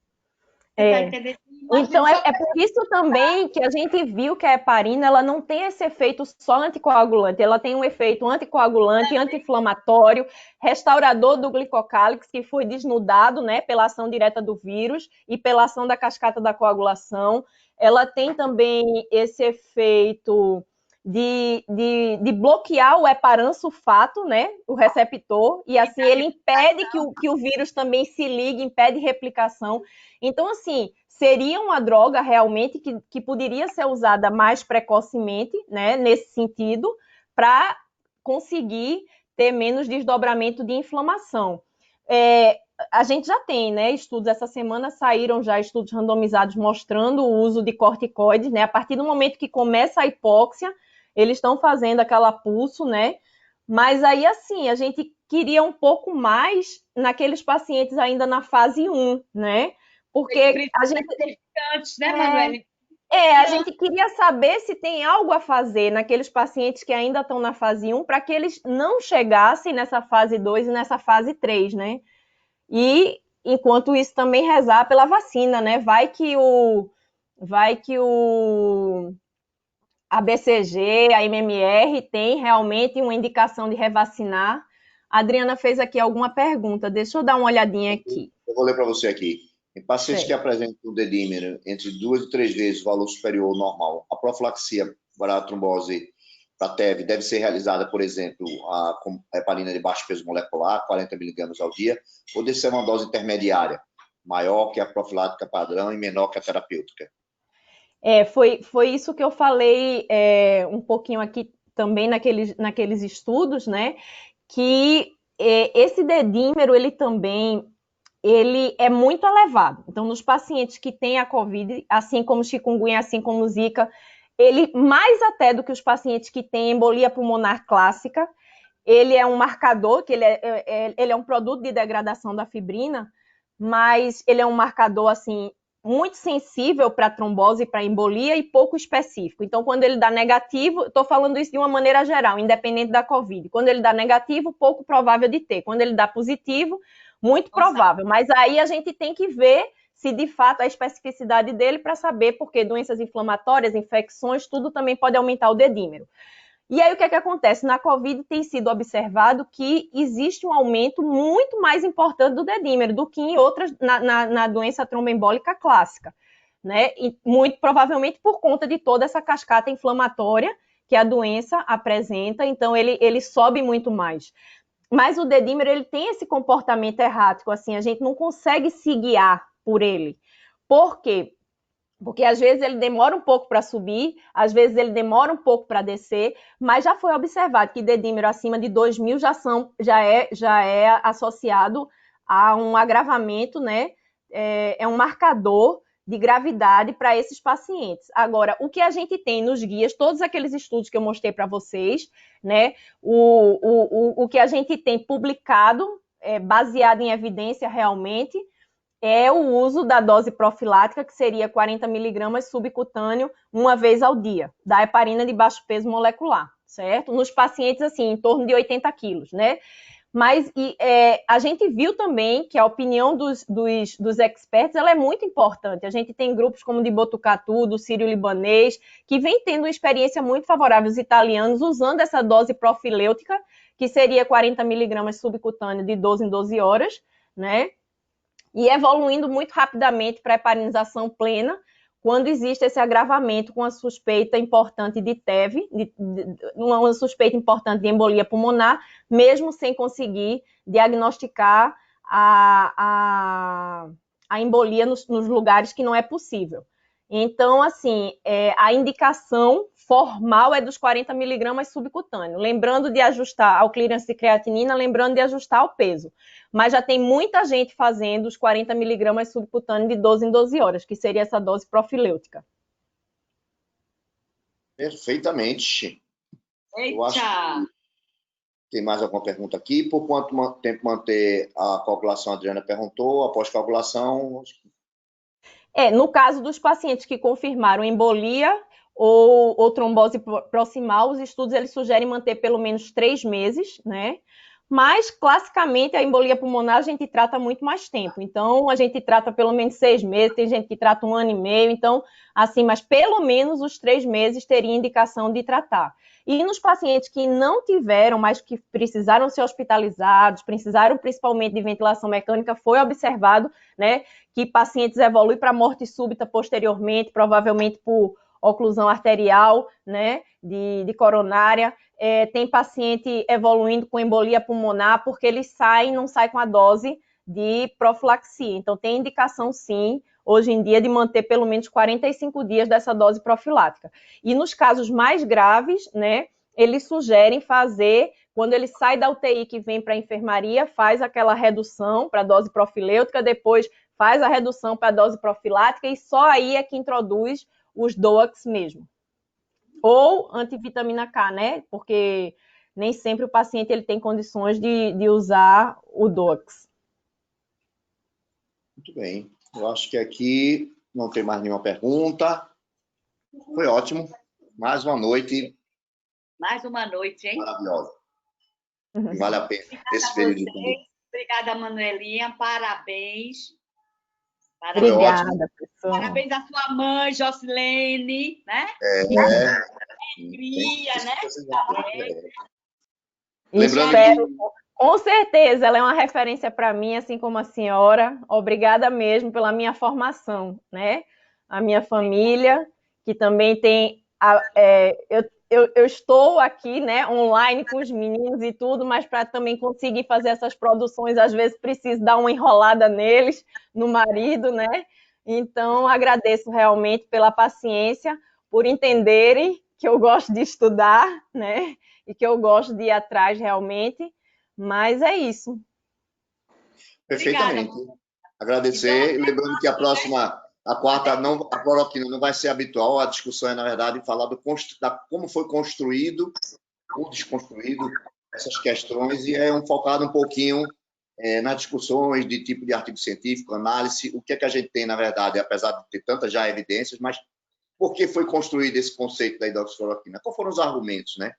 Tá entendendo? Então, é por isso também que a gente viu que a heparina ela não tem esse efeito só anticoagulante, ela tem um efeito anticoagulante, anti-inflamatório, restaurador do glicocálix, que foi desnudado, né, pela ação direta do vírus e pela ação da cascata da coagulação. Ela tem também esse efeito de bloquear o heparansulfato, né, o receptor, e assim ele impede que o vírus também se ligue, impede replicação. Então, assim, seria uma droga realmente que poderia ser usada mais precocemente, né, nesse sentido, para conseguir ter menos desdobramento de inflamação. A gente já tem, né, estudos, essa semana saíram já estudos randomizados mostrando o uso de corticoides, né, a partir do momento que começa a hipóxia, eles estão fazendo aquela pulso, né, mas aí, assim, a gente queria um pouco mais naqueles pacientes ainda na fase 1, né, porque a gente... Antes, né, Manuela? A gente queria saber se tem algo a fazer naqueles pacientes que ainda estão na fase 1 para que eles não chegassem nessa fase 2 e nessa fase 3, né? E, enquanto isso, também rezar pela vacina, né? Vai que a BCG, a MMR tem realmente uma indicação de revacinar. A Adriana fez aqui alguma pergunta, deixa eu dar uma olhadinha aqui. Eu vou ler para você aqui. Em pacientes que apresentam um dedímero entre 2 e 3 vezes o valor superior ao normal, a profilaxia para a trombose para TEV deve ser realizada, por exemplo, com heparina de baixo peso molecular, 40 mg ao dia, ou deve ser uma dose intermediária, maior que a profilática padrão e menor que a terapêutica? Foi isso que eu falei um pouquinho aqui também naqueles estudos, né? Que esse dedímero, ele é muito elevado. Então, nos pacientes que têm a COVID, assim como chikungunya, assim como zika, ele, mais até do que os pacientes que têm embolia pulmonar clássica, ele é um marcador, que ele é um produto de degradação da fibrina, mas ele é um marcador, assim, muito sensível para trombose e para embolia e pouco específico. Então, quando ele dá negativo, estou falando isso de uma maneira geral, independente da COVID. Quando ele dá negativo, pouco provável de ter. Quando ele dá positivo, muito provável, mas aí a gente tem que ver se de fato a especificidade dele para saber, porque doenças inflamatórias, infecções, tudo também pode aumentar o dedímero. E aí o que acontece? Na COVID tem sido observado que existe um aumento muito mais importante do dedímero do que em outras, na doença tromboembólica clássica, né? E muito provavelmente por conta de toda essa cascata inflamatória que a doença apresenta, então ele sobe muito mais. Mas o dedímero, ele tem esse comportamento errático, assim, a gente não consegue se guiar por ele. Por quê? Porque às vezes ele demora um pouco para subir, às vezes ele demora um pouco para descer, mas já foi observado que dedímero acima de 2.000 já é associado a um agravamento, né? É um marcador de gravidade para esses pacientes. Agora, o que a gente tem nos guias, todos aqueles estudos que eu mostrei para vocês, né? O que a gente tem publicado, baseado em evidência realmente, é o uso da dose profilática, que seria 40 mg subcutâneo uma vez ao dia, da heparina de baixo peso molecular, certo? Nos pacientes, assim, em torno de 80 quilos, né? Mas a gente viu também que a opinião dos experts ela é muito importante. A gente tem grupos como o de Botucatu, do Sírio-Libanês, que vem tendo uma experiência muito favorável, os italianos, usando essa dose profilêutica, que seria 40 mg subcutâneo de 12 em 12 horas, né? E evoluindo muito rapidamente para a heparinização plena, quando existe esse agravamento com a suspeita importante de TEV, uma suspeita importante de embolia pulmonar, mesmo sem conseguir diagnosticar a embolia nos lugares que não é possível. Então, assim, a indicação formal é dos 40 miligramas subcutâneo, lembrando de ajustar ao clearance de creatinina, lembrando de ajustar ao peso. Mas já tem muita gente fazendo os 40 miligramas subcutâneo de 12 em 12 horas, que seria essa dose profilêutica. Perfeitamente. Eu acho Eita! que tem mais alguma pergunta aqui. Por quanto tempo manter a coagulação? A Adriana perguntou. Após coagulação... No caso dos pacientes que confirmaram embolia ou trombose proximal, os estudos eles sugerem manter pelo menos 3 meses, né? Mas, classicamente, a embolia pulmonar a gente trata muito mais tempo. Então, a gente trata pelo menos 6 meses, tem gente que trata 1 ano e meio. Então, assim, mas pelo menos os 3 meses teria indicação de tratar. E nos pacientes que não tiveram, mas que precisaram ser hospitalizados, precisaram principalmente de ventilação mecânica, foi observado, né, que pacientes evoluem para morte súbita posteriormente, provavelmente por oclusão arterial, né, de coronária. Tem paciente evoluindo com embolia pulmonar porque eles não saem com a dose de profilaxia. Então, tem indicação, sim, hoje em dia, de manter pelo menos 45 dias dessa dose profilática. E nos casos mais graves, né, eles sugerem fazer, quando ele sai da UTI que vem para a enfermaria, faz aquela redução para a dose profilêutica, depois faz a redução para a dose profilática e só aí é que introduz os DOACs mesmo. Ou antivitamina K, né? Porque nem sempre o paciente ele tem condições de usar o DOACs. Muito bem. Eu acho que aqui não tem mais nenhuma pergunta. Foi ótimo. Mais uma noite. Mais uma noite, hein? Maravilhosa. Vale a pena esse período de pandemia. Obrigada, Manuelinha. Parabéns. Obrigada, pessoal. Parabéns à sua mãe, Jocelene, né? Alegria, né? Lembrando com certeza, ela é uma referência para mim, assim como a senhora. Obrigada mesmo pela minha formação, né? A minha família, que também tem... Eu estou aqui, né, online com os meninos e tudo, mas para também conseguir fazer essas produções, às vezes preciso dar uma enrolada neles, no marido, né? Então, agradeço realmente pela paciência, por entenderem que eu gosto de estudar, né? E que eu gosto de ir atrás realmente, mas é isso. Perfeitamente. Obrigada. Agradecer, então, lembrando que a quarta, a cloroquina não vai ser habitual, a discussão é, na verdade, falar como foi construído ou desconstruído essas questões, e focado um pouquinho nas discussões de tipo de artigo científico, análise, o que é que a gente tem, na verdade, apesar de ter tantas já evidências, mas por que foi construído esse conceito da hidroxicloroquina? Quais foram os argumentos, né?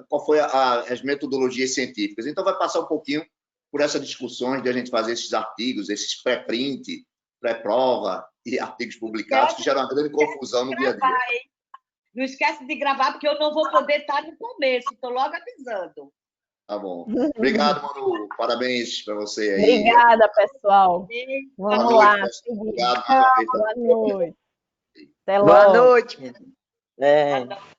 Qual foi as metodologias científicas? Então, vai passar um pouquinho por essas discussões de a gente fazer esses artigos, esses pré-print, pré-prova e artigos publicados, que geram uma grande confusão no dia a dia. Não esquece de gravar, porque eu não vou poder estar no começo, estou logo avisando. Tá bom. Obrigado, Manu. Parabéns para você aí. Obrigada, pessoal. Vamos lá. Obrigado mais uma vez. Boa noite. Até logo. Boa noite. Boa noite.